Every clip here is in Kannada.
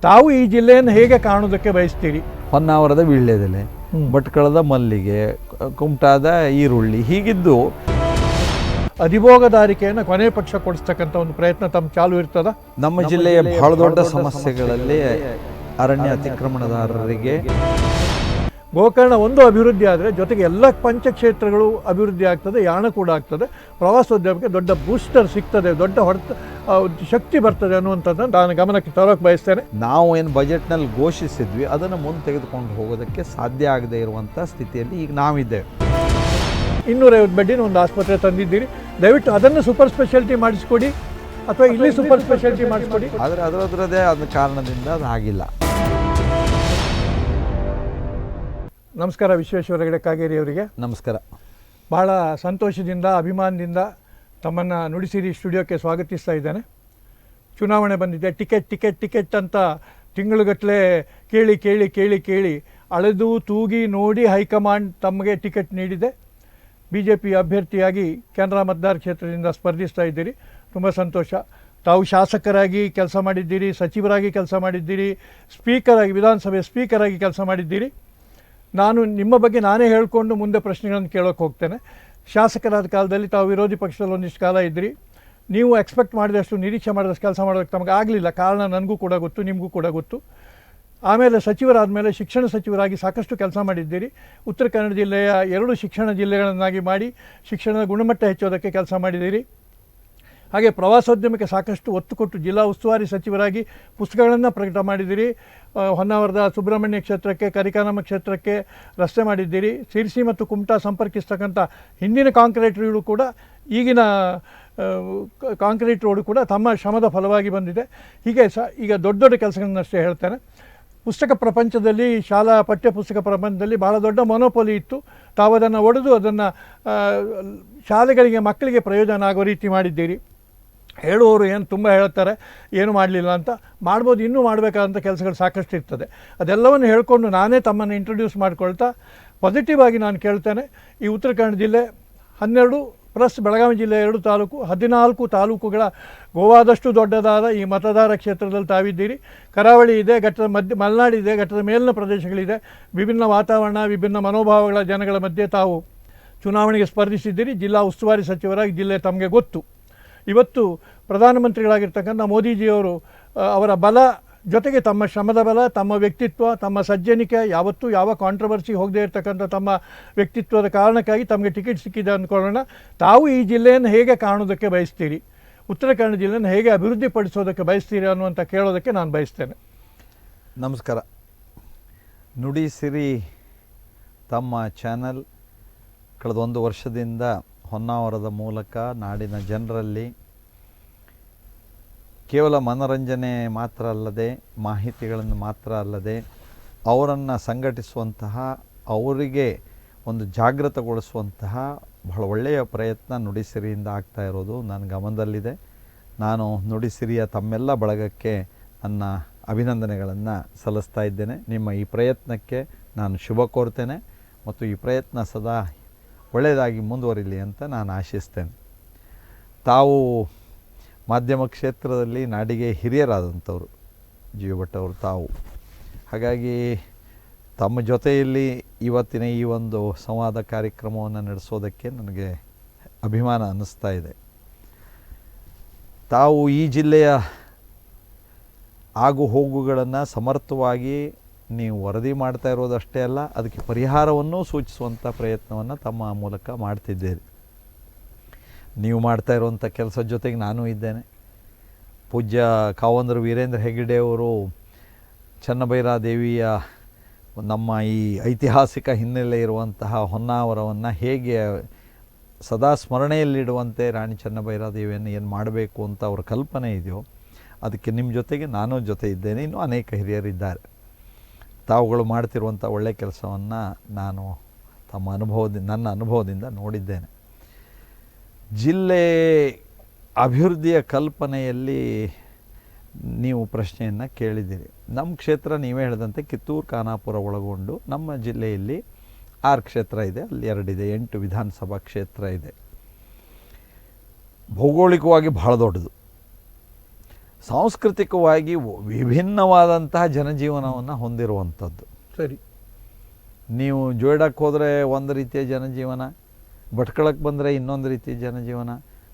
ತಾವು ಈ ಜಿಲ್ಲೆಯನ್ನು ಹೇಗೆ ಕಾಣೋದಕ್ಕೆ ಬಯಸ್ತೀರಿ? ಹೊನ್ನಾವರದ ವೀಳ್ಯದೆಲೆ, ಭಟ್ಕಳದ ಮಲ್ಲಿಗೆ, ಕುಮಟಾದ ಈರುಳ್ಳಿ, ಹೀಗಿದ್ದು ಅಧಿಭೋಗದಾರಿಕೆಯನ್ನು ಕೊನೆ ಪಕ್ಷ ಕೊಡಿಸ್ತಕ್ಕಂಥ ಒಂದು ಪ್ರಯತ್ನ ತಮ್ಮ ಚಾಲು ಇರ್ತದ. ನಮ್ಮ ಜಿಲ್ಲೆಯ ಬಹಳ ದೊಡ್ಡ ಸಮಸ್ಯೆಗಳಲ್ಲಿ ಅರಣ್ಯ ಅತಿಕ್ರಮಣದಾರರಿಗೆ ಗೋಕರ್ಣ ಒಂದು ಅಭಿವೃದ್ಧಿ ಆದರೆ ಜೊತೆಗೆ ಎಲ್ಲ ಪಂಚಕ್ಷೇತ್ರಗಳು ಅಭಿವೃದ್ಧಿ ಆಗ್ತದೆ, ಯಾಣ ಕೂಡ ಆಗ್ತದೆ, ಪ್ರವಾಸೋದ್ಯಮಕ್ಕೆ ದೊಡ್ಡ ಬೂಸ್ಟರ್ ಸಿಗ್ತದೆ, ದೊಡ್ಡ ಶಕ್ತಿ ಬರ್ತದೆ ಅನ್ನುವಂಥದ್ದನ್ನು ನಾನು ಗಮನಕ್ಕೆ ತರೋಕೆ ಬಯಸ್ತೇನೆ. ನಾವು ಏನು ಬಜೆಟ್ನಲ್ಲಿ ಘೋಷಿಸಿದ್ವಿ ಅದನ್ನು ಮುಂದೆ ತೆಗೆದುಕೊಂಡು ಹೋಗೋದಕ್ಕೆ ಸಾಧ್ಯ ಆಗದೆ ಇರುವಂಥ ಸ್ಥಿತಿಯಲ್ಲಿ ಈಗ ನಾವಿದ್ದೇವೆ. 250 ಬೆಡ್ಡಿನ ಒಂದು ಆಸ್ಪತ್ರೆ ತಂದಿದ್ದೀರಿ, ದಯವಿಟ್ಟು ಅದನ್ನು ಸೂಪರ್ ಸ್ಪೆಷಾಲಿಟಿ ಮಾಡಿಸ್ಕೊಡಿ ಅಥವಾ ಇಲ್ಲಿ ಸೂಪರ್ ಸ್ಪೆಷಾಲಿಟಿ ಮಾಡಿಸ್ಕೊಡಿ. ಆದರೆ ಅದರದ್ರದ್ದೇ ಆದ ಕಾರಣದಿಂದ ಅದು ಆಗಿಲ್ಲ. ನಮಸ್ಕಾರ ವಿಶ್ವೇಶ್ವರ ಹೆಗಡೆ ಕಾಗೇರಿ ಅವರಿಗೆ. ನಮಸ್ಕಾರ. ಬಹಳ ಸಂತೋಷದಿಂದ ಅಭಿಮಾನದಿಂದ ತಮ್ಮನ್ನು ನುಡಿಸಿರಿ ಸ್ಟುಡಿಯೋಕ್ಕೆ ಸ್ವಾಗತಿಸ್ತಾ ಇದ್ದೇನೆ. ಚುನಾವಣೆ ಬಂದಿದೆ, ಟಿಕೆಟ್ ಟಿಕೆಟ್ ಟಿಕೆಟ್ ಅಂತ ತಿಂಗಳುಗಟ್ಟಲೆ ಕೇಳಿ ಕೇಳಿ ಕೇಳಿ ಕೇಳಿ ಅಳೆದು ತೂಗಿ ನೋಡಿ ಹೈಕಮಾಂಡ್ ತಮಗೆ ಟಿಕೆಟ್ ನೀಡಿದೆ. BJP ಅಭ್ಯರ್ಥಿಯಾಗಿ ಕೆನರಾ ಮತದಾರ ಕ್ಷೇತ್ರದಿಂದ ಸ್ಪರ್ಧಿಸ್ತಾ ಇದ್ದೀರಿ, ತುಂಬ ಸಂತೋಷ. ತಾವು ಶಾಸಕರಾಗಿ ಕೆಲಸ ಮಾಡಿದ್ದೀರಿ, ಸಚಿವರಾಗಿ ಕೆಲಸ ಮಾಡಿದ್ದೀರಿ, ಸ್ಪೀಕರಾಗಿ ವಿಧಾನಸಭೆ ಸ್ಪೀಕರಾಗಿ ಕೆಲಸ ಮಾಡಿದ್ದೀರಿ. ನಾನು ನಿಮ್ಮ ಬಗ್ಗೆ ನಾನೇ ಹೇಳಿಕೊಂಡು ಮುಂದೆ ಪ್ರಶ್ನೆಗಳನ್ನು ಕೇಳೋಕ್ಕೆ ಹೋಗ್ತೇನೆ. ಶಾಸಕರಾದ ಕಾಲದಲ್ಲಿ ತಾವು ವಿರೋಧಿ ಪಕ್ಷದಲ್ಲಿ ಒಂದಿಷ್ಟು ಕಾಲ ಇದ್ದಿರಿ. ನೀವು ಎಕ್ಸ್ಪೆಕ್ಟ್ ಮಾಡಿದಷ್ಟು, ನಿರೀಕ್ಷೆ ಮಾಡಿದಷ್ಟು ಕೆಲಸ ಮಾಡೋದಕ್ಕೆ ತಮಗೆ ಆಗಲಿಲ್ಲ. ಕಾರಣ ನನಗೂ ಕೂಡ ಗೊತ್ತು, ನಿಮಗೂ ಕೂಡ ಗೊತ್ತು. ಆಮೇಲೆ ಸಚಿವರಾದ ಮೇಲೆ ಶಿಕ್ಷಣ ಸಚಿವರಾಗಿ ಸಾಕಷ್ಟು ಕೆಲಸ ಮಾಡಿದ್ದೀರಿ. ಉತ್ತರ ಕನ್ನಡ ಜಿಲ್ಲೆಯ 2 ಶಿಕ್ಷಣ ಜಿಲ್ಲೆಗಳನ್ನಾಗಿ ಮಾಡಿ ಶಿಕ್ಷಣದ ಗುಣಮಟ್ಟ ಹೆಚ್ಚೋದಕ್ಕೆ ಕೆಲಸ ಮಾಡಿದ್ದೀರಿ. ಹಾಗೆ ಪ್ರವಾಸೋದ್ಯಮಕ್ಕೆ ಸಾಕಷ್ಟು ಒತ್ತು ಕೊಟ್ಟು ಜಿಲ್ಲಾ ಉಸ್ತುವಾರಿ ಸಚಿವರಾಗಿ ಪುಸ್ತಕಗಳನ್ನು ಪ್ರಕಟ ಮಾಡಿದ್ದೀರಿ. ಹೊನ್ನಾವರದ ಸುಬ್ರಹ್ಮಣ್ಯ ಕ್ಷೇತ್ರಕ್ಕೆ, ಕರಿಕಾನಮ್ಮ ಕ್ಷೇತ್ರಕ್ಕೆ ರಸ್ತೆ ಮಾಡಿದ್ದೀರಿ. ಸಿರ್ಸಿ ಮತ್ತು ಕುಮಟಾ ಸಂಪರ್ಕಿಸ್ತಕ್ಕಂಥ ಹಿಂದಿನ ಕಾಂಕ್ರೀಟ್ ರೋಡು ಕೂಡ ಈಗಿನ ಕಾಂಕ್ರೀಟ್ ರೋಡು ಕೂಡ ತಮ್ಮ ಶ್ರಮದ ಫಲವಾಗಿ ಬಂದಿದೆ. ಹೀಗೆ ಈಗ ದೊಡ್ಡ ದೊಡ್ಡ ಕೆಲಸಗಳನ್ನಷ್ಟೇ ಹೇಳ್ತೇನೆ. ಪುಸ್ತಕ ಪ್ರಪಂಚದಲ್ಲಿ, ಶಾಲಾ ಪಠ್ಯ ಪುಸ್ತಕ ಪ್ರಪಂಚದಲ್ಲಿ ಬಹಳ ದೊಡ್ಡ ಮೊನೋಪೊಲಿ ಇತ್ತು. ತಾವು ಅದನ್ನು ಒಡೆದು ಅದನ್ನು ಶಾಲೆಗಳಿಗೆ, ಮಕ್ಕಳಿಗೆ ಪ್ರಯೋಜನ ಆಗೋ ರೀತಿ ಮಾಡಿದ್ದೀರಿ. ಹೇಳುವವರು ಏನು ತುಂಬ ಹೇಳ್ತಾರೆ, ಏನು ಮಾಡಲಿಲ್ಲ ಅಂತ. ಮಾಡ್ಬೋದು, ಇನ್ನೂ ಮಾಡಬೇಕಾದಂಥ ಕೆಲಸಗಳು ಸಾಕಷ್ಟು ಇರ್ತದೆ. ಅದೆಲ್ಲವನ್ನು ಹೇಳಿಕೊಂಡು ನಾನೇ ತಮ್ಮನ್ನು ಇಂಟ್ರೊಡ್ಯೂಸ್ ಮಾಡಿಕೊಳ್ತಾ ಪಾಸಿಟಿವ್ ಆಗಿ ನಾನು ಕೇಳ್ತೇನೆ. ಈ ಉತ್ತರ ಕನ್ನಡ ಜಿಲ್ಲೆ 12 ಪ್ಲಸ್ ಬೆಳಗಾವಿ ಜಿಲ್ಲೆ 2 ತಾಲೂಕು, 14 ತಾಲೂಕುಗಳ ಗೋವಾದಷ್ಟು ದೊಡ್ಡದಾದ ಈ ಮತದಾರ ಕ್ಷೇತ್ರದಲ್ಲಿ ತಾವಿದ್ದೀರಿ. ಕರಾವಳಿ ಇದೆ, ಘಟ್ಟದ ಮಲೆನಾಡಿದೆ, ಘಟ್ಟದ ಮೇಲಿನ ಪ್ರದೇಶಗಳಿದೆ. ವಿಭಿನ್ನ ವಾತಾವರಣ, ವಿಭಿನ್ನ ಮನೋಭಾವಗಳ ಜನಗಳ ಮಧ್ಯೆ ತಾವು ಚುನಾವಣೆಗೆ ಸ್ಪರ್ಧಿಸಿದ್ದೀರಿ. ಜಿಲ್ಲಾ ಉಸ್ತುವಾರಿ ಸಚಿವರಾಗಿ ಜಿಲ್ಲೆ ತಮಗೆ ಗೊತ್ತು. ಇವತ್ತು ಪ್ರಧಾನಮಂತ್ರಿಗಳಾಗಿರ್ತಕ್ಕಂಥ ಮೋದಿಜಿಯವರು ಅವರ ಬಲ ಜೊತೆಗೆ ತಮ್ಮ ಶ್ರಮದ ಬಲ, ತಮ್ಮ ವ್ಯಕ್ತಿತ್ವ, ತಮ್ಮ ಸಜ್ಜನಿಕೆ, ಯಾವತ್ತೂ ಯಾವ ಕಾಂಟ್ರವರ್ಸಿ ಹೋಗದೇ ಇರತಕ್ಕಂಥ ತಮ್ಮ ವ್ಯಕ್ತಿತ್ವದ ಕಾರಣಕ್ಕಾಗಿ ತಮಗೆ ಟಿಕೆಟ್ ಸಿಕ್ಕಿದೆ ಅಂದ್ಕೊಳ್ಳೋಣ. ತಾವು ಈ ಜಿಲ್ಲೆಯನ್ನು ಹೇಗೆ ಕಾಣೋದಕ್ಕೆ ಬಯಸ್ತೀರಿ, ಉತ್ತರ ಕನ್ನಡ ಜಿಲ್ಲೆಯನ್ನು ಹೇಗೆ ಅಭಿವೃದ್ಧಿಪಡಿಸೋದಕ್ಕೆ ಬಯಸ್ತೀರಿ ಅನ್ನುವಂಥ ಕೇಳೋದಕ್ಕೆ ನಾನು ಬಯಸ್ತೇನೆ. ನಮಸ್ಕಾರ. ನುಡಿಸಿರಿ ತಮ್ಮ ಚಾನಲ್ ಕಳೆದ 1 ವರ್ಷದಿಂದ ಹೊನ್ನಾವರದ ಮೂಲಕ ನಾಡಿನ ಜನರಲ್ಲಿ ಕೇವಲ ಮನರಂಜನೆ ಮಾತ್ರ ಅಲ್ಲದೆ, ಮಾಹಿತಿಗಳನ್ನು ಮಾತ್ರ ಅಲ್ಲದೆ, ಅವರನ್ನು ಸಂಘಟಿಸುವಂತಹ, ಅವರಿಗೆ ಒಂದು ಜಾಗೃತಗೊಳಿಸುವಂತಹ ಬಹಳ ಒಳ್ಳೆಯ ಪ್ರಯತ್ನ ನುಡಿಸಿರಿಯಿಂದ ಆಗ್ತಾ ಇರೋದು ನನ್ನ ಗಮನದಲ್ಲಿದೆ. ನಾನು ನುಡಿಸಿರಿಯ ತಮ್ಮೆಲ್ಲ ಬಳಗಕ್ಕೆ ನನ್ನ ಅಭಿನಂದನೆಗಳನ್ನು ಸಲ್ಲಿಸ್ತಾ ಇದ್ದೇನೆ. ನಿಮ್ಮ ಈ ಪ್ರಯತ್ನಕ್ಕೆ ನಾನು ಶುಭ ಕೋರ್ತೇನೆ ಮತ್ತು ಈ ಪ್ರಯತ್ನ ಸದಾ ಒಳ್ಳೆಯದಾಗಿ ಮುಂದುವರಿಲಿ ಅಂತ ನಾನು ಆಶಿಸ್ತೇನೆ. ತಾವು ಮಾಧ್ಯಮ ಕ್ಷೇತ್ರದಲ್ಲಿ ನಾಡಿಗೆ ಹಿರಿಯರಾದಂಥವ್ರು, ಜೀವ ಭಟ್ ಅವರು ತಾವು. ಹಾಗಾಗಿ ತಮ್ಮ ಜೊತೆಯಲ್ಲಿ ಇವತ್ತಿನ ಈ ಒಂದು ಸಂವಾದ ಕಾರ್ಯಕ್ರಮವನ್ನು ನಡೆಸೋದಕ್ಕೆ ನನಗೆ ಅಭಿಮಾನ ಅನ್ನಿಸ್ತಾ ಇದೆ. ತಾವು ಈ ಜಿಲ್ಲೆಯ ಆಗು ಹೋಗುಗಳನ್ನು ಸಮರ್ಥವಾಗಿ ನೀವು ವರದಿ ಮಾಡ್ತಾ ಇರೋದಷ್ಟೇ ಅಲ್ಲ, ಅದಕ್ಕೆ ಪರಿಹಾರವನ್ನು ಸೂಚಿಸುವಂಥ ಪ್ರಯತ್ನವನ್ನು ತಮ್ಮ ಮೂಲಕ ಮಾಡ್ತಿದ್ದೀರಿ. ನೀವು ಮಾಡ್ತಾ ಇರುವಂಥ ಕೆಲಸದ ಜೊತೆಗೆ ನಾನು ಇದ್ದೇನೆ. ಪೂಜ್ಯ ಕಾವಂದರು ವೀರೇಂದ್ರ ಹೆಗ್ಗಡೆ ಅವರು ಚನ್ನಭೈರಾದೇವಿಯ ನಮ್ಮ ಈ ಐತಿಹಾಸಿಕ ಹಿನ್ನೆಲೆ ಇರುವಂತಹ ಹೊನ್ನಾವರವನ್ನು ಹೇಗೆ ಸದಾ ಸ್ಮರಣೆಯಲ್ಲಿಡುವಂತೆ ರಾಣಿ ಚನ್ನಭೈರಾದೇವಿಯನ್ನು ಏನು ಮಾಡಬೇಕು ಅಂತ ಅವರ ಕಲ್ಪನೆ ಇದೆಯೋ, ಅದಕ್ಕೆ ನಿಮ್ಮ ಜೊತೆಗೆ ನಾನು ಜೊತೆ ಇದ್ದೇನೆ. ಇನ್ನೂ ಅನೇಕ ಹಿರಿಯರಿದ್ದಾರೆ. ತಾವುಗಳು ಮಾಡ್ತಿರುವಂಥ ಒಳ್ಳೆಯ ಕೆಲಸವನ್ನು ನಾನು ನನ್ನ ಅನುಭವದಿಂದ ನೋಡಿದ್ದೇನೆ. ಜಿಲ್ಲೆ ಅಭಿವೃದ್ಧಿಯ ಕಲ್ಪನೆಯಲ್ಲಿ ನೀವು ಪ್ರಶ್ನೆಯನ್ನು ಕೇಳಿದ್ದೀರಿ. ನಮ್ಮ ಕ್ಷೇತ್ರ ನೀವೇ ಹೇಳಿದಂತೆ ಕಿತ್ತೂರು ಖಾನಾಪುರ ಒಳಗೊಂಡು ನಮ್ಮ ಜಿಲ್ಲೆಯಲ್ಲಿ 6 ಕ್ಷೇತ್ರ ಇದೆ, ಅಲ್ಲಿ 2 ಇದೆ, 8 ವಿಧಾನಸಭಾ ಕ್ಷೇತ್ರ ಇದೆ. ಭೌಗೋಳಿಕವಾಗಿ ಬಹಳ ದೊಡ್ಡದು. ಸಾಂಸ್ಕೃತಿಕವಾಗಿ ವಿಭಿನ್ನವಾದಂತಹ ಜನಜೀವನವನ್ನು ಹೊಂದಿರುವಂಥದ್ದು. ಸರಿ, ನೀವು ಜೋಯಿಡಾಕ್ಕೆ ಹೋದರೆ ಒಂದು ರೀತಿಯ ಜನಜೀವನ, ಭಟ್ಕಳಕ್ಕೆ ಬಂದರೆ ಇನ್ನೊಂದು ರೀತಿಯ ಜನಜೀವನ,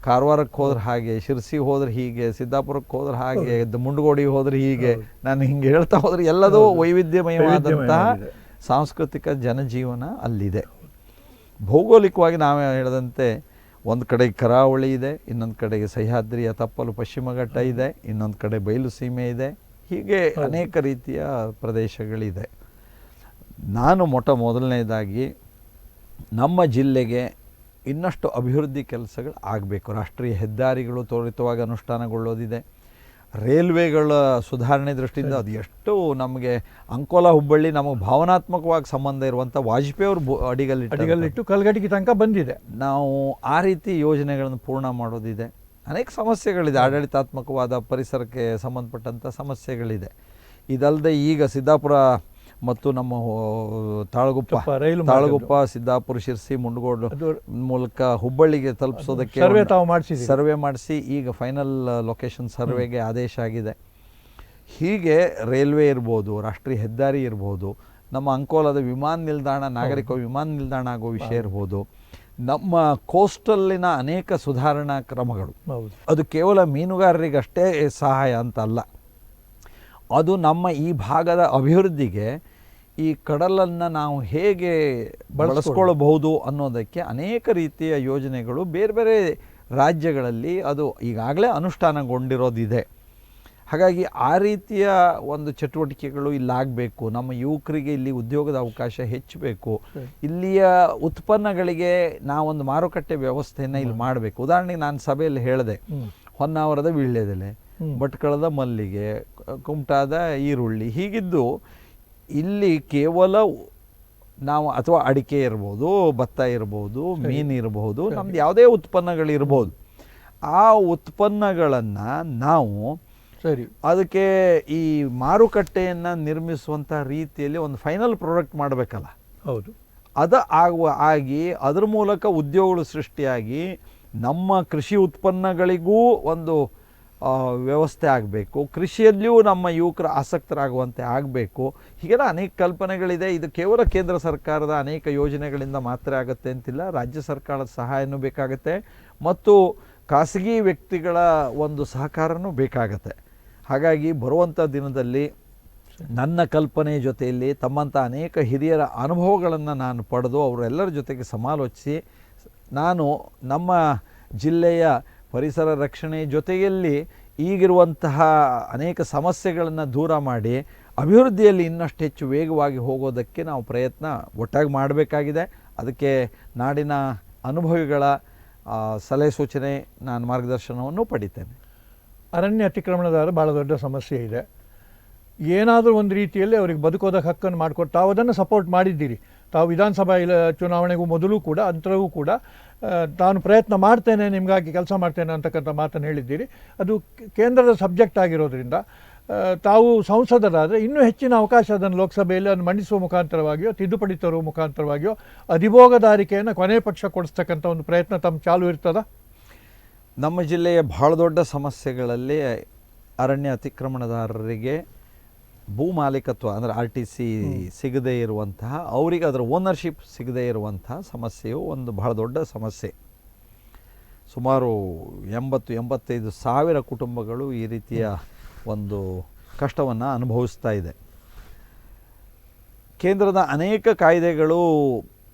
ಕಾರವಾರಕ್ಕೆ ಹೋದ್ರೆ ಹಾಗೆ, ಶಿರ್ಸಿಗೆ ಹೋದ್ರೆ ಹೀಗೆ, ಸಿದ್ದಾಪುರಕ್ಕೆ ಹೋದ್ರೆ ಹಾಗೆ, ಮುಂಡಗೋಡಿಗೆ ಹೋದ್ರೆ ಹೀಗೆ, ನಾನು ಹಿಂಗೆ ಹೇಳ್ತಾ ಹೋದರೆ ಎಲ್ಲದೂ ವೈವಿಧ್ಯಮಯವಾದಂತಹ ಸಾಂಸ್ಕೃತಿಕ ಜನಜೀವನ ಅಲ್ಲಿದೆ. ಭೌಗೋಳಿಕವಾಗಿ ನಾವು ಹೇಳಿದಂತೆ ಒಂದು ಕಡೆಗೆ ಕರಾವಳಿ ಇದೆ, ಇನ್ನೊಂದು ಕಡೆಗೆ ಸಹ್ಯಾದ್ರಿಯ ತಪ್ಪಲು ಪಶ್ಚಿಮ ಘಟ್ಟ ಇದೆ, ಇನ್ನೊಂದು ಕಡೆ ಬಯಲು ಸೀಮೆ ಇದೆ, ಹೀಗೆ ಅನೇಕ ರೀತಿಯ ಪ್ರದೇಶಗಳಿದೆ. ನಾನು ಮೊದಲನೇದಾಗಿ ನಮ್ಮ ಜಿಲ್ಲೆಗೆ ಇನ್ನಷ್ಟು ಅಭಿವೃದ್ಧಿ ಕೆಲಸಗಳು ಆಗಬೇಕು. ರಾಷ್ಟ್ರೀಯ ಹೆದ್ದಾರಿಗಳು ತ್ವರಿತವಾಗಿ ಅನುಷ್ಠಾನಗೊಳ್ಳೋದಿದೆ. ರೈಲ್ವೆಗಳ ಸುಧಾರಣೆ ದೃಷ್ಟಿಯಿಂದ ಅದು ಎಷ್ಟು ನಮಗೆ ಅಂಕೋಲಾ ಹುಬ್ಬಳ್ಳಿ ನಮಗೆ ಭಾವನಾತ್ಮಕವಾಗಿ ಸಂಬಂಧ ಇರುವಂಥ ವಾಜಪೇಯಿ ಅವರು ಅಡಿಗಲ್ಲಿಟ್ಟು ಕಲ್ಗಟ್ಟಿಗೆ ತನಕ ಬಂದಿದೆ. ನಾವು ಆ ರೀತಿ ಯೋಜನೆಗಳನ್ನು ಪೂರ್ಣ ಮಾಡೋದಿದೆ. ಅನೇಕ ಸಮಸ್ಯೆಗಳಿದೆ, ಆಡಳಿತಾತ್ಮಕವಾದ ಪರಿಸರಕ್ಕೆ ಸಂಬಂಧಪಟ್ಟಂಥ ಸಮಸ್ಯೆಗಳಿದೆ. ಇದಲ್ಲದೆ ಈಗ ಸಿದ್ದಾಪುರ ಮತ್ತು ನಮ್ಮ ತಾಳಗುಪ್ಪ ಸಿದ್ದಾಪುರ ಶಿರ್ಸಿ ಮುಂಡಗೋಡು ಮೂಲಕ ಹುಬ್ಬಳ್ಳಿಗೆ ತಲುಪಿಸೋದಕ್ಕೆ ಸರ್ವೆ ಮಾಡಿಸಿ ಈಗ ಫೈನಲ್ ಲೊಕೇಶನ್ ಸರ್ವೆಗೆ ಆದೇಶ ಆಗಿದೆ. ಹೀಗೆ ರೈಲ್ವೆ ಇರ್ಬೋದು, ರಾಷ್ಟ್ರೀಯ ಹೆದ್ದಾರಿ ಇರ್ಬೋದು, ನಮ್ಮ ಅಂಕೋಲಾದ ವಿಮಾನ ನಿಲ್ದಾಣ, ನಾಗರಿಕ ವಿಮಾನ ನಿಲ್ದಾಣ ಆಗೋ ವಿಷಯ ಇರ್ಬೋದು, ನಮ್ಮ ಕೋಸ್ಟಲ್ಲಿನ ಅನೇಕ ಸುಧಾರಣಾ ಕ್ರಮಗಳು, ಅದು ಕೇವಲ ಮೀನುಗಾರರಿಗಷ್ಟೇ ಸಹಾಯ ಅಂತಲ್ಲ, ಅದು ನಮ್ಮ ಈ ಭಾಗದ ಅಭಿವೃದ್ಧಿಗೆ ಈ ಕಡಲನ್ನು ನಾವು ಹೇಗೆ ಬಳಸ್ಕೊಳ್ಬಹುದು ಅನ್ನೋದಕ್ಕೆ ಅನೇಕ ರೀತಿಯ ಯೋಜನೆಗಳು ಬೇರೆ ಬೇರೆ ರಾಜ್ಯಗಳಲ್ಲಿ ಅದು ಈಗಾಗಲೇ ಅನುಷ್ಠಾನಗೊಂಡಿರೋದಿದೆ. ಹಾಗಾಗಿ ಆ ರೀತಿಯ ಒಂದು ಚಟುವಟಿಕೆಗಳು ಇಲ್ಲಾಗಬೇಕು. ನಮ್ಮ ಯುವಕರಿಗೆ ಇಲ್ಲಿ ಉದ್ಯೋಗದ ಅವಕಾಶ ಹೆಚ್ಚಬೇಕು. ಇಲ್ಲಿಯ ಉತ್ಪನ್ನಗಳಿಗೆ ನಾವೊಂದು ಮಾರುಕಟ್ಟೆ ವ್ಯವಸ್ಥೆಯನ್ನು ಇಲ್ಲಿ ಮಾಡಬೇಕು. ಉದಾಹರಣೆಗೆ ನಾನು ಸಭೆಯಲ್ಲಿ ಹೇಳಿದೆ, ಹೊನ್ನಾವರದ ವೀಳ್ಯದೆಲೆ, ಭಟ್ಕಳದ ಮಲ್ಲಿಗೆ, ಕುಮಟಾದ ಈರುಳ್ಳಿ, ಹೀಗಿದ್ದು ಇಲ್ಲಿ ಕೇವಲ ನಾವು ಅಥವಾ ಅಡಿಕೆ ಇರ್ಬೋದು, ಭತ್ತ ಇರ್ಬೋದು, ಮೀನು ಇರಬಹುದು, ನಮ್ದು ಯಾವುದೇ ಉತ್ಪನ್ನಗಳಿರ್ಬೋದು, ಆ ಉತ್ಪನ್ನಗಳನ್ನು ನಾವು ಅದಕ್ಕೆ ಈ ಮಾರುಕಟ್ಟೆಯನ್ನು ನಿರ್ಮಿಸುವಂಥ ರೀತಿಯಲ್ಲಿ ಒಂದು ಫೈನಲ್ ಪ್ರಾಡಕ್ಟ್ ಮಾಡಬೇಕಲ್ಲ. ಹೌದು, ಅದು ಆಗಿ ಅದರ ಮೂಲಕ ಉದ್ಯೋಗಗಳು ಸೃಷ್ಟಿಯಾಗಿ ನಮ್ಮ ಕೃಷಿ ಉತ್ಪನ್ನಗಳಿಗೂ ಒಂದು ವ್ಯವಸ್ಥೆ ಆಗಬೇಕು. ಕೃಷಿಯಲ್ಲಿಯೂ ನಮ್ಮ ಯುವಕರು ಆಸಕ್ತರಾಗುವಂತೆ ಆಗಬೇಕು. ಹೀಗೆಲ್ಲ ಅನೇಕ ಕಲ್ಪನೆಗಳಿದೆ. ಇದು ಕೇವಲ ಕೇಂದ್ರ ಸರ್ಕಾರದ ಅನೇಕ ಯೋಜನೆಗಳಿಂದ ಮಾತ್ರ ಆಗುತ್ತೆ ಅಂತಿಲ್ಲ, ರಾಜ್ಯ ಸರ್ಕಾರದ ಸಹಾಯನೂ ಬೇಕಾಗುತ್ತೆ ಮತ್ತು ಖಾಸಗಿ ವ್ಯಕ್ತಿಗಳ ಒಂದು ಸಹಕಾರನೂ ಬೇಕಾಗತ್ತೆ. ಹಾಗಾಗಿ ಬರುವಂಥ ದಿನದಲ್ಲಿ ನನ್ನ ಕಲ್ಪನೆ ಜೊತೆಯಲ್ಲಿ ತಮ್ಮಂಥ ಅನೇಕ ಹಿರಿಯರ ಅನುಭವಗಳನ್ನು ನಾನು ಪಡೆದು ಅವರೆಲ್ಲರ ಜೊತೆಗೆ ಸಮಾಲೋಚಿಸಿ ನಾನು ನಮ್ಮ ಜಿಲ್ಲೆಯ ಪರಿಸರ ರಕ್ಷಣೆ ಜೊತೆಯಲ್ಲಿ ಈಗಿರುವಂತಹ ಅನೇಕ ಸಮಸ್ಯೆಗಳನ್ನು ದೂರ ಮಾಡಿ ಅಭಿವೃದ್ಧಿಯಲ್ಲಿ ಇನ್ನಷ್ಟು ಹೆಚ್ಚು ವೇಗವಾಗಿ ಹೋಗೋದಕ್ಕೆ ನಾವು ಪ್ರಯತ್ನ ಒಟ್ಟಾಗಿ ಮಾಡಬೇಕಾಗಿದೆ. ಅದಕ್ಕೆ ನಾಡಿನ ಅನುಭವಿಗಳ ಸಲಹೆ ಸೂಚನೆ, ನಾನು ಮಾರ್ಗದರ್ಶನವನ್ನು ಪಡಿತೇನೆ. ಅರಣ್ಯ ಅತಿಕ್ರಮಣದಾರ ಭಾಳ ದೊಡ್ಡ ಸಮಸ್ಯೆ ಇದೆ. ಏನಾದರೂ ಒಂದು ರೀತಿಯಲ್ಲಿ ಅವರಿಗೆ ಬದುಕೋದಕ್ಕೆ ಹಕ್ಕನ್ನು ಮಾಡಿಕೊಟ್ಟು ತಾವು ಅದನ್ನು ಸಪೋರ್ಟ್ ಮಾಡಿದ್ದೀರಿ. ತಾವು ವಿಧಾನಸಭಾ ಚುನಾವಣೆಗೂ ಮೊದಲು ಕೂಡ ಅಂತರವೂ ಕೂಡ ತಾನು ಪ್ರಯತ್ನ ಮಾಡ್ತೇನೆ, ನಿಮಗಾಗಿ ಕೆಲಸ ಮಾಡ್ತೇನೆ ಅಂತಕ್ಕಂಥ ಮಾತನ್ನು ಹೇಳಿದ್ದೀರಿ. ಅದು ಕೇಂದ್ರದ ಸಬ್ಜೆಕ್ಟ್ ಆಗಿರೋದ್ರಿಂದ ತಾವು ಸಂಸದರಾದರೆ ಇನ್ನೂ ಹೆಚ್ಚಿನ ಅವಕಾಶ ಅದನ್ನು ಲೋಕಸಭೆಯಲ್ಲಿ ಅದನ್ನು ಮಂಡಿಸುವ ಮುಖಾಂತರವಾಗಿಯೋ ತಿದ್ದುಪಡಿ ತರುವ ಮುಖಾಂತರವಾಗಿಯೋ ಅಧಿಭೋಗದಾರಿಕೆಯನ್ನು ಕೊನೆ ಪಕ್ಷ ಕೊಡಿಸ್ತಕ್ಕಂಥ ಒಂದು ಪ್ರಯತ್ನ ತಮ್ಮ ಚಾಲು ಇರ್ತದ. ನಮ್ಮ ಜಿಲ್ಲೆಯ ಬಹಳ ದೊಡ್ಡ ಸಮಸ್ಯೆಗಳಲ್ಲಿ ಅರಣ್ಯ ಅತಿಕ್ರಮಣದಾರರಿಗೆ ಭೂ ಮಾಲೀಕತ್ವ ಅಂದರೆ RTC ಸಿಗದೇ ಇರುವಂತಹ, ಅವರಿಗೆ ಅದರ ಓನರ್ಶಿಪ್ ಸಿಗದೇ ಇರುವಂತಹ ಸಮಸ್ಯೆಯು ಒಂದು ಬಹಳ ದೊಡ್ಡ ಸಮಸ್ಯೆ. ಸುಮಾರು 80-85 ಸಾವಿರ ಕುಟುಂಬಗಳು ಈ ರೀತಿಯ ಒಂದು ಕಷ್ಟವನ್ನು ಅನುಭವಿಸ್ತಾ ಇದೆ. ಕೇಂದ್ರದ ಅನೇಕ ಕಾಯ್ದೆಗಳು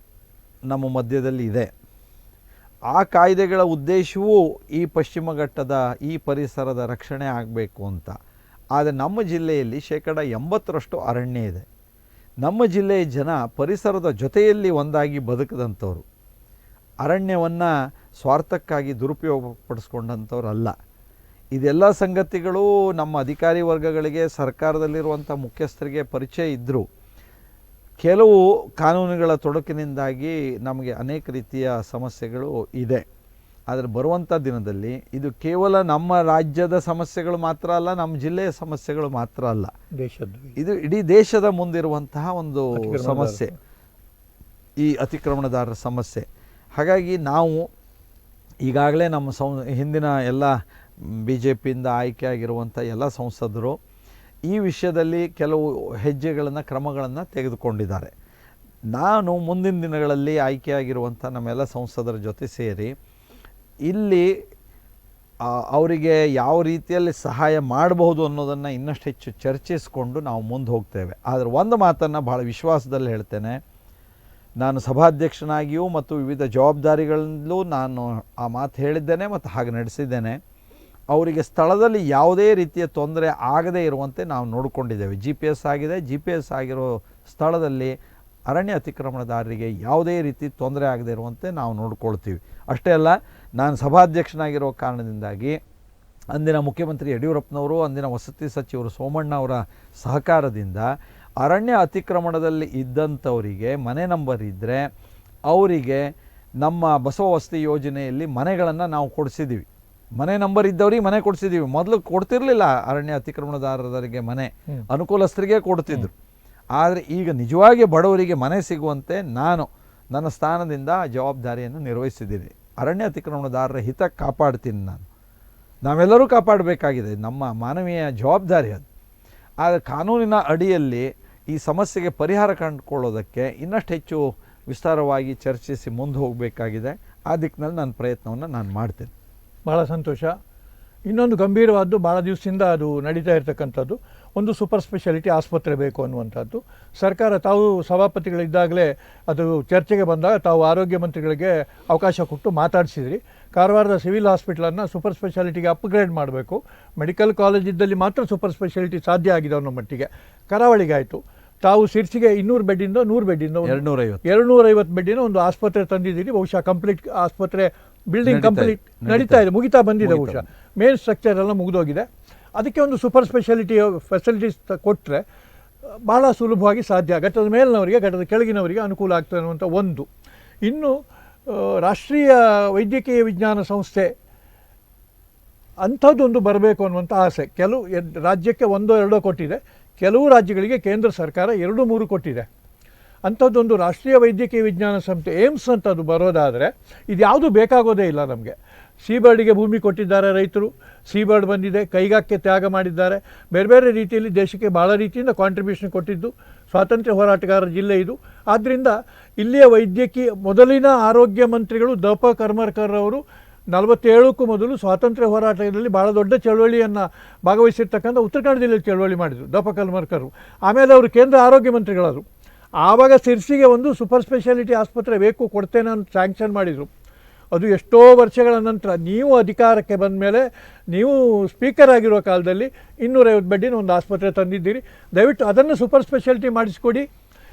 ನಮ್ಮ ಮಧ್ಯದಲ್ಲಿ ಇದೆ. ಆ ಕಾಯ್ದೆಗಳ ಉದ್ದೇಶವೂ ಈ ಪಶ್ಚಿಮ ಘಟ್ಟದ ಈ ಪರಿಸರದ ರಕ್ಷಣೆ ಆಗಬೇಕು ಅಂತ. ಆದರೆ ನಮ್ಮ ಜಿಲ್ಲೆಯಲ್ಲಿ 80% ಅರಣ್ಯ ಇದೆ. ನಮ್ಮ ಜಿಲ್ಲೆಯ ಜನ ಪರಿಸರದ ಜೊತೆಯಲ್ಲಿ ಒಂದಾಗಿ ಬದುಕದಂಥವ್ರು, ಅರಣ್ಯವನ್ನು ಸ್ವಾರ್ಥಕ್ಕಾಗಿ ದುರುಪಯೋಗಪಡಿಸ್ಕೊಂಡಂಥವ್ರು ಅಲ್ಲ. ಇದೆಲ್ಲ ಸಂಗತಿಗಳು ನಮ್ಮ ಅಧಿಕಾರಿ ವರ್ಗಗಳಿಗೆ, ಸರ್ಕಾರದಲ್ಲಿರುವಂಥ ಮುಖ್ಯಸ್ಥರಿಗೆ ಪರಿಚಯ ಇದ್ದರೂ ಕೆಲವು ಕಾನೂನುಗಳ ತೊಡಕಿನಿಂದಾಗಿ ನಮಗೆ ಅನೇಕ ರೀತಿಯ ಸಮಸ್ಯೆಗಳು ಇದೆ. ಆದರೆ ಬರುವಂಥ ದಿನದಲ್ಲಿ ಇದು ಕೇವಲ ನಮ್ಮ ರಾಜ್ಯದ ಸಮಸ್ಯೆಗಳು ಮಾತ್ರ ಅಲ್ಲ, ನಮ್ಮ ಜಿಲ್ಲೆಯ ಸಮಸ್ಯೆಗಳು ಮಾತ್ರ ಅಲ್ಲ, ಇದು ಇಡೀ ದೇಶದ ಮುಂದಿರುವಂತಹ ಒಂದು ಸಮಸ್ಯೆ, ಈ ಅತಿಕ್ರಮಣದಾರರ ಸಮಸ್ಯೆ. ಹಾಗಾಗಿ ನಾವು ಈಗಾಗಲೇ ನಮ್ಮ ಹಿಂದಿನ ಎಲ್ಲ BJPಯಿಂದ ಆಯ್ಕೆಯಾಗಿರುವಂಥ ಎಲ್ಲ ಸಂಸದರು ಈ ವಿಷಯದಲ್ಲಿ ಕೆಲವು ಹೆಜ್ಜೆಗಳನ್ನು ಕ್ರಮಗಳನ್ನು ತೆಗೆದುಕೊಂಡಿದ್ದಾರೆ. ನಾನು ಮುಂದಿನ ದಿನಗಳಲ್ಲಿ ಆಯ್ಕೆಯಾಗಿರುವಂಥ ನಮ್ಮೆಲ್ಲ ಸಂಸದರ ಜೊತೆ ಸೇರಿ ಇಲ್ಲಿ ಅವರಿಗೆ ಯಾವ ರೀತಿಯಲ್ಲಿ ಸಹಾಯ ಮಾಡಬಹುದು ಅನ್ನೋದನ್ನು ಇನ್ನಷ್ಟು ಹೆಚ್ಚು ಚರ್ಚಿಸಿಕೊಂಡು ನಾವು ಮುಂದೆ ಹೋಗ್ತೇವೆ. ಆದರೆ ಒಂದು ಮಾತನ್ನು ಭಾಳ ವಿಶ್ವಾಸದಲ್ಲಿ ಹೇಳ್ತೇನೆ, ನಾನು ಸಭಾಧ್ಯಕ್ಷನಾಗಿಯೂ ಮತ್ತು ವಿವಿಧ ಜವಾಬ್ದಾರಿಗಳಲ್ಲೂ ನಾನು ಆ ಮಾತು ಹೇಳಿದ್ದೇನೆ ಮತ್ತು ಹಾಗೆ ನಡೆಸಿದ್ದೇನೆ. ಅವರಿಗೆ ಸ್ಥಳದಲ್ಲಿ ಯಾವುದೇ ರೀತಿಯ ತೊಂದರೆ ಆಗದೇ ಇರುವಂತೆ ನಾವು ನೋಡಿಕೊಂಡಿದ್ದೇವೆ. GPS ಆಗಿದೆ. GPS ಆಗಿರೋ ಸ್ಥಳದಲ್ಲಿ ಅರಣ್ಯ ಅತಿಕ್ರಮಣದಾರರಿಗೆ ಯಾವುದೇ ರೀತಿ ತೊಂದರೆ ಆಗದೇ ಇರುವಂತೆ ನಾವು ನೋಡ್ಕೊಳ್ತೀವಿ. ಅಷ್ಟೇ ಅಲ್ಲ, ನಾನು ಸಭಾಧ್ಯಕ್ಷನಾಗಿರೋ ಕಾರಣದಿಂದಾಗಿ ಅಂದಿನ ಮುಖ್ಯಮಂತ್ರಿ ಯಡಿಯೂರಪ್ಪನವರು, ಅಂದಿನ ವಸತಿ ಸಚಿವರು ಸೋಮಣ್ಣ ಅವರ ಸಹಕಾರದಿಂದ ಅರಣ್ಯ ಅತಿಕ್ರಮಣದಲ್ಲಿ ಇದ್ದಂಥವರಿಗೆ ಮನೆ ನಂಬರ್ ಇದ್ದರೆ ಅವರಿಗೆ ನಮ್ಮ ಬಸವ ವಸತಿ ಯೋಜನೆಯಲ್ಲಿ ಮನೆಗಳನ್ನು ನಾವು ಕೊಡಿಸಿದ್ದೀವಿ. ಮನೆ ನಂಬರ್ ಇದ್ದವ್ರಿಗೆ ಮನೆ ಕೊಡಿಸಿದ್ದೀವಿ. ಮೊದಲು ಕೊಡ್ತಿರ್ಲಿಲ್ಲ ಅರಣ್ಯ ಅತಿಕ್ರಮಣದಾರರಿಗೆ ಮನೆ, ಅನುಕೂಲಸ್ಥರಿಗೆ ಕೊಡ್ತಿದ್ರು. ಆದರೆ ಈಗ ನಿಜವಾಗಿ ಬಡವರಿಗೆ ಮನೆ ಸಿಗುವಂತೆ ನಾನು ನನ್ನ ಸ್ಥಾನದಿಂದ ಜವಾಬ್ದಾರಿಯನ್ನು ನಿರ್ವಹಿಸಿದ್ದೀನಿ. ಅರಣ್ಯ ಅತಿಕ್ರಮಣದಾರರ ಹಿತ ಕಾಪಾಡ್ತೀನಿ. ನಾವೆಲ್ಲರೂ ಕಾಪಾಡಬೇಕಾಗಿದೆ, ನಮ್ಮ ಮಾನವೀಯ ಜವಾಬ್ದಾರಿ ಅದು. ಆದರೆ ಕಾನೂನಿನ ಅಡಿಯಲ್ಲಿ ಈ ಸಮಸ್ಯೆಗೆ ಪರಿಹಾರ ಕಂಡುಕೊಳ್ಳೋದಕ್ಕೆ ಇನ್ನಷ್ಟು ಹೆಚ್ಚು ವಿಸ್ತಾರವಾಗಿ ಚರ್ಚಿಸಿ ಮುಂದೆ ಹೋಗಬೇಕಾಗಿದೆ. ಆ ದಿಕ್ಕಿನಲ್ಲಿ ನನ್ನ ಪ್ರಯತ್ನವನ್ನು ನಾನು ಮಾಡ್ತೇನೆ. ಭಾಳ ಸಂತೋಷ. ಇನ್ನೊಂದು ಗಂಭೀರವಾದ್ದು, ಭಾಳ ದಿವಸದಿಂದ ಅದು ನಡೀತಾ ಇರತಕ್ಕಂಥದ್ದು, ಒಂದು ಸೂಪರ್ ಸ್ಪೆಷಾಲಿಟಿ ಆಸ್ಪತ್ರೆ ಬೇಕು ಅನ್ನುವಂಥದ್ದು. ಸರ್ಕಾರ ತಾವು ಸಭಾಪತಿಗಳಿದ್ದಾಗಲೇ ಅದು ಚರ್ಚೆಗೆ ಬಂದಾಗ ತಾವು ಆರೋಗ್ಯ ಮಂತ್ರಿಗಳಿಗೆ ಅವಕಾಶ ಕೊಟ್ಟು ಮಾತಾಡಿಸಿದ್ರಿ. ಕಾರವಾರದ ಸಿವಿಲ್ ಹಾಸ್ಪಿಟಲನ್ನು ಸೂಪರ್ ಸ್ಪೆಷಾಲಿಟಿಗೆ ಅಪ್ಗ್ರೇಡ್ ಮಾಡಬೇಕು. ಮೆಡಿಕಲ್ ಕಾಲೇಜ್ ಇದ್ದಲ್ಲಿ ಮಾತ್ರ ಸೂಪರ್ ಸ್ಪೆಷಾಲಿಟಿ ಸಾಧ್ಯ ಆಗಿದೆ ಅನ್ನೋ ಮಟ್ಟಿಗೆ ಕರಾವಳಿಗೆ ಆಯಿತು. ತಾವು ಸಿರ್ಸಿಗೆ 200 ಬೆಡ್ಡಿಂದ 100 ಬೆಡ್ಡಿಂದ 250 ಬೆಡ್ಡಿನ ಒಂದು ಆಸ್ಪತ್ರೆ ತಂದಿದ್ದೀರಿ. ಬಹುಶಃ ಕಂಪ್ಲೀಟ್ ಆಸ್ಪತ್ರೆ ಬಿಲ್ಡಿಂಗ್ ಕಂಪ್ಲೀಟ್ ನಡೀತಾ ಇದೆ, ಮುಗಿತಾ ಬಂದಿದೆ. ಬಹುಶಃ ಮೇನ್ ಸ್ಟ್ರಕ್ಚರ್ ಎಲ್ಲ ಮುಗಿದೋಗಿದೆ. ಅದಕ್ಕೆ ಒಂದು ಸೂಪರ್ ಸ್ಪೆಷಾಲಿಟಿ ಫೆಸಿಲಿಟೀಸ್ ಕೊಟ್ಟರೆ ಭಾಳ ಸುಲಭವಾಗಿ ಸಾಧ್ಯ. ಘಟ್ಟದ ಮೇಲಿನವರಿಗೆ, ಘಟ್ಟದ ಕೆಳಗಿನವರಿಗೆ ಅನುಕೂಲ ಆಗ್ತದೆ ಅನ್ನುವಂಥ ಒಂದು. ಇನ್ನು ರಾಷ್ಟ್ರೀಯ ವೈದ್ಯಕೀಯ ವಿಜ್ಞಾನ ಸಂಸ್ಥೆ ಅಂಥದ್ದೊಂದು ಬರಬೇಕು ಅನ್ನುವಂಥ ಆಸೆ. ಕೆಲವು ರಾಜ್ಯಕ್ಕೆ 1-2 ಕೊಟ್ಟಿದೆ, ಕೆಲವು ರಾಜ್ಯಗಳಿಗೆ ಕೇಂದ್ರ ಸರ್ಕಾರ 2-3 ಕೊಟ್ಟಿದೆ. ಅಂಥದ್ದೊಂದು ರಾಷ್ಟ್ರೀಯ ವೈದ್ಯಕೀಯ ವಿಜ್ಞಾನ ಸಂಸ್ಥೆ ಏಮ್ಸ್ ಅಂತ ಅದು ಬರೋದಾದರೆ ಇದು ಯಾವುದೂ ಬೇಕಾಗೋದೇ ಇಲ್ಲ ನಮಗೆ. ಸೀಬರ್ಡಿಗೆ ಭೂಮಿ ಕೊಟ್ಟಿದ್ದಾರೆ ರೈತರು, ಸೀಬರ್ಡ್ ಬಂದಿದೆ, ಕೈಗಾಕ್ಕೆ ತ್ಯಾಗ ಮಾಡಿದ್ದಾರೆ. ಬೇರೆ ಬೇರೆ ರೀತಿಯಲ್ಲಿ ದೇಶಕ್ಕೆ ಭಾಳ ರೀತಿಯಿಂದ ಕಾಂಟ್ರಿಬ್ಯೂಷನ್ ಕೊಟ್ಟಿದ್ದು ಸ್ವಾತಂತ್ರ್ಯ ಹೋರಾಟಗಾರರ ಜಿಲ್ಲೆ ಇದು. ಆದ್ದರಿಂದ ಇಲ್ಲಿಯ ವೈದ್ಯಕೀಯ ಮೊದಲಿನ ಆರೋಗ್ಯ ಮಂತ್ರಿಗಳು ದ.ಪ. ಕರ್ಮರ್ಕರ್ ಅವರು 47ಕ್ಕೂ ಮೊದಲು ಸ್ವಾತಂತ್ರ್ಯ ಹೋರಾಟದಲ್ಲಿ ಭಾಳ ದೊಡ್ಡ ಚಳವಳಿಯನ್ನು ಭಾಗವಹಿಸಿರ್ತಕ್ಕಂಥ ಉತ್ತರ ಕನ್ನಡ ಜಿಲ್ಲೆಯಲ್ಲಿ ಚಳವಳಿ ಮಾಡಿದರು ದ.ಪ. ಕರ್ಮರ್ಕರ್. ಆಮೇಲೆ ಅವರು ಕೇಂದ್ರ ಆರೋಗ್ಯ ಮಂತ್ರಿಗಳಾದರು. ಆವಾಗ ಸಿರ್ಸಿಗೆ ಒಂದು ಸೂಪರ್ ಸ್ಪೆಷಾಲಿಟಿ ಆಸ್ಪತ್ರೆ ಬೇಕು, ಕೊಡ್ತೇನೆ ಅಂತ ಸ್ಯಾಂಕ್ಷನ್ ಮಾಡಿದರು. ಅದು ಎಷ್ಟೋ ವರ್ಷಗಳ ನಂತರ ನೀವು ಅಧಿಕಾರಕ್ಕೆ ಬಂದ ಮೇಲೆ, ನೀವು ಸ್ಪೀಕರ್ ಆಗಿರೋ ಕಾಲದಲ್ಲಿ 250 ಬೆಡ್ಡಿನ ಒಂದು ಆಸ್ಪತ್ರೆ ತಂದಿದ್ದೀರಿ. ದಯವಿಟ್ಟು ಅದನ್ನು ಸೂಪರ್ ಸ್ಪೆಷಾಲಿಟಿ ಮಾಡಿಸ್ಕೊಡಿ,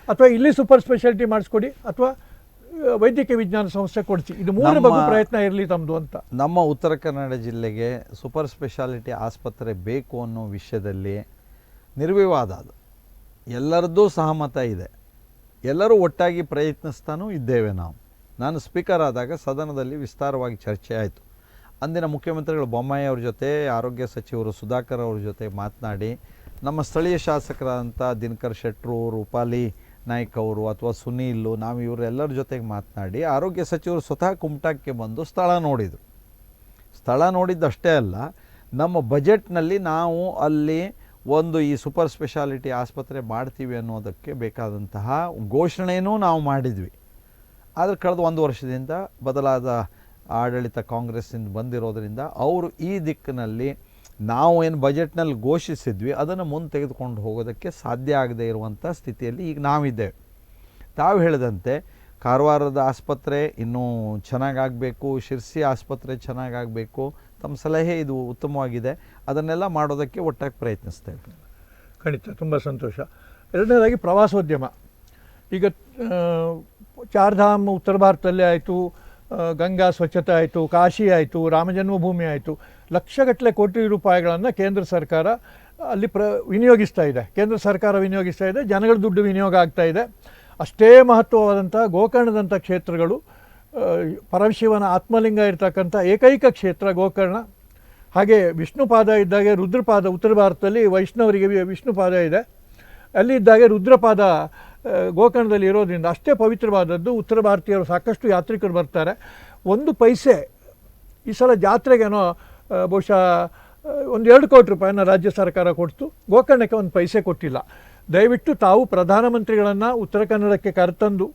ಅಥವಾ ಇಲ್ಲಿ ಸೂಪರ್ ಸ್ಪೆಷಾಲಿಟಿ ಮಾಡಿಸ್ಕೊಡಿ, ಅಥವಾ ವೈದ್ಯಕೀಯ ವಿಜ್ಞಾನ ಸಂಸ್ಥೆ ಕೊಡಿಸಿ. ಇದು 3 ಬಗ್ಗೆ ಪ್ರಯತ್ನ ಇರಲಿ ತಮ್ಮದು ಅಂತ. ನಮ್ಮ ಉತ್ತರ ಕನ್ನಡ ಜಿಲ್ಲೆಗೆ ಸೂಪರ್ ಸ್ಪೆಷಾಲಿಟಿ ಆಸ್ಪತ್ರೆ ಬೇಕು ಅನ್ನೋ ವಿಷಯದಲ್ಲಿ ನಿರ್ವಿವಾದ ಅದು, ಎಲ್ಲರದ್ದೂ ಸಹಮತ ಇದೆ. ಎಲ್ಲರೂ ಒಟ್ಟಾಗಿ ಪ್ರಯತ್ನಿಸ್ತಾನೂ ಇದ್ದೇವೆ. ನಾನು ಸ್ಪೀಕರ್ ಆದಾಗ ಸದನದಲ್ಲಿ ವಿಸ್ತಾರವಾಗಿ ಚರ್ಚೆ ಆಯಿತು. ಅಂದಿನ ಮುಖ್ಯಮಂತ್ರಿಗಳು ಬೊಮ್ಮಾಯಿ ಅವ್ರ ಜೊತೆ, ಆರೋಗ್ಯ ಸಚಿವರು ಸುಧಾಕರ್ ಅವ್ರ ಜೊತೆ ಮಾತನಾಡಿ, ನಮ್ಮ ಸ್ಥಳೀಯ ಶಾಸಕರಾದಂಥ ದಿನಕರ್ ಶೆಟ್ಟರು, ರೂಪಾಲಿ ನಾಯ್ಕ್ ಅವರು ಅಥವಾ ಸುನೀಲ್, ನಾವು ಇವರೆಲ್ಲರ ಜೊತೆಗೆ ಮಾತನಾಡಿ ಆರೋಗ್ಯ ಸಚಿವರು ಸ್ವತಃ ಕುಮಟಾಕ್ಕೆ ಬಂದು ಸ್ಥಳ ನೋಡಿದರು. ಸ್ಥಳ ನೋಡಿದ್ದಷ್ಟೇ ಅಲ್ಲ, ನಮ್ಮ ಬಜೆಟ್ನಲ್ಲಿ ನಾವು ಅಲ್ಲಿ ಒಂದು ಈ ಸೂಪರ್ ಸ್ಪೆಷಾಲಿಟಿ ಆಸ್ಪತ್ರೆ ಮಾಡ್ತೀವಿ ಅನ್ನೋದಕ್ಕೆ ಬೇಕಾದಂತಹ ಘೋಷಣೆಯೂ ನಾವು ಮಾಡಿದ್ವಿ. ಆದರೆ ಕಳೆದ 1 ವರ್ಷದಿಂದ ಬದಲಾದ ಆಡಳಿತ ಕಾಂಗ್ರೆಸ್ಸಿಂದ ಬಂದಿರೋದ್ರಿಂದ ಅವರು ಈ ದಿಕ್ಕಿನಲ್ಲಿ ನಾವು ಏನು ಬಜೆಟ್ನಲ್ಲಿ ಘೋಷಿಸಿದ್ವಿ ಅದನ್ನು ಮುಂದೆ ತೆಗೆದುಕೊಂಡು ಹೋಗೋದಕ್ಕೆ ಸಾಧ್ಯ ಆಗದೇ ಇರುವಂಥ ಸ್ಥಿತಿಯಲ್ಲಿ ಈಗ ನಾವಿದ್ದೇವೆ. ತಾವು ಹೇಳಿದಂತೆ ಕಾರವಾರದ ಆಸ್ಪತ್ರೆ ಇನ್ನೂ ಚೆನ್ನಾಗಾಗಬೇಕು, ಶಿರ್ಸಿ ಆಸ್ಪತ್ರೆ ಚೆನ್ನಾಗಾಗಬೇಕು. ತಮ್ಮ ಸಲಹೆ ಇದು ಉತ್ತಮವಾಗಿದೆ. ಅದನ್ನೆಲ್ಲ ಮಾಡೋದಕ್ಕೆ ಒಟ್ಟಾಗಿ ಪ್ರಯತ್ನಿಸ್ತೇವೆ. ಖಂಡಿತ, ತುಂಬ ಸಂತೋಷ. ಎರಡನೇದಾಗಿ ಪ್ರವಾಸೋದ್ಯಮ. ಈಗ ಚಾರ್ಧಾಮ್ ಉತ್ತರ ಭಾರತದಲ್ಲೇ ಆಯಿತು, ಗಂಗಾ ಸ್ವಚ್ಛತೆ ಆಯಿತು, ಕಾಶಿ ಆಯಿತು, ರಾಮ ಜನ್ಮಭೂಮಿ ಆಯಿತು. ಲಕ್ಷಗಟ್ಟಲೆ ಕೋಟಿ ರೂಪಾಯಿಗಳನ್ನು ಕೇಂದ್ರ ಸರ್ಕಾರ ಅಲ್ಲಿ ವಿನಿಯೋಗಿಸ್ತಾ ಇದೆ. ಕೇಂದ್ರ ಸರ್ಕಾರ ವಿನಿಯೋಗಿಸ್ತಾ ಇದೆ, ಜನಗಳ ದುಡ್ಡು ವಿನಿಯೋಗ ಆಗ್ತಾ ಇದೆ. ಅಷ್ಟೇ ಮಹತ್ವವಾದಂಥ ಗೋಕರ್ಣದಂಥ ಕ್ಷೇತ್ರಗಳು, ಪರಮಶಿವನ ಆತ್ಮಲಿಂಗ ಇರ್ತಕ್ಕಂಥ ಏಕೈಕ ಕ್ಷೇತ್ರ ಗೋಕರ್ಣ. ಹಾಗೆ ವಿಷ್ಣುಪಾದ ಇದ್ದಾಗೆ ರುದ್ರಪಾದ, ಉತ್ತರ ಭಾರತದಲ್ಲಿ ವೈಷ್ಣವರಿಗೆ ವಿಷ್ಣುಪಾದ ಇದೆ, ಅಲ್ಲಿ ಇದ್ದಾಗೆ ರುದ್ರಪಾದ ಗೋಕರ್ಣದಲ್ಲಿ ಇರೋದ್ರಿಂದ ಅಷ್ಟೇ ಪವಿತ್ರವಾದದ್ದು. ಉತ್ತರ ಭಾರತೀಯರು ಸಾಕಷ್ಟು ಯಾತ್ರಿಕರು ಬರ್ತಾರೆ. 1 ಪೈಸೆ ಈ ಸಲ ಜಾತ್ರೆಗೇನೋ ಬಹುಶಃ ಒಂದು 2 ಕೋಟಿ ರೂಪಾಯಿನ ರಾಜ್ಯ ಸರ್ಕಾರ ಕೊಡ್ತು. ಗೋಕರ್ಣಕ್ಕೆ ಒಂದು ಪೈಸೆ ಕೊಟ್ಟಿಲ್ಲ. ದಯವಿಟ್ಟು ತಾವು ಪ್ರಧಾನಮಂತ್ರಿಗಳನ್ನು ಉತ್ತರ ಕನ್ನಡಕ್ಕೆ ಕರೆತಂದು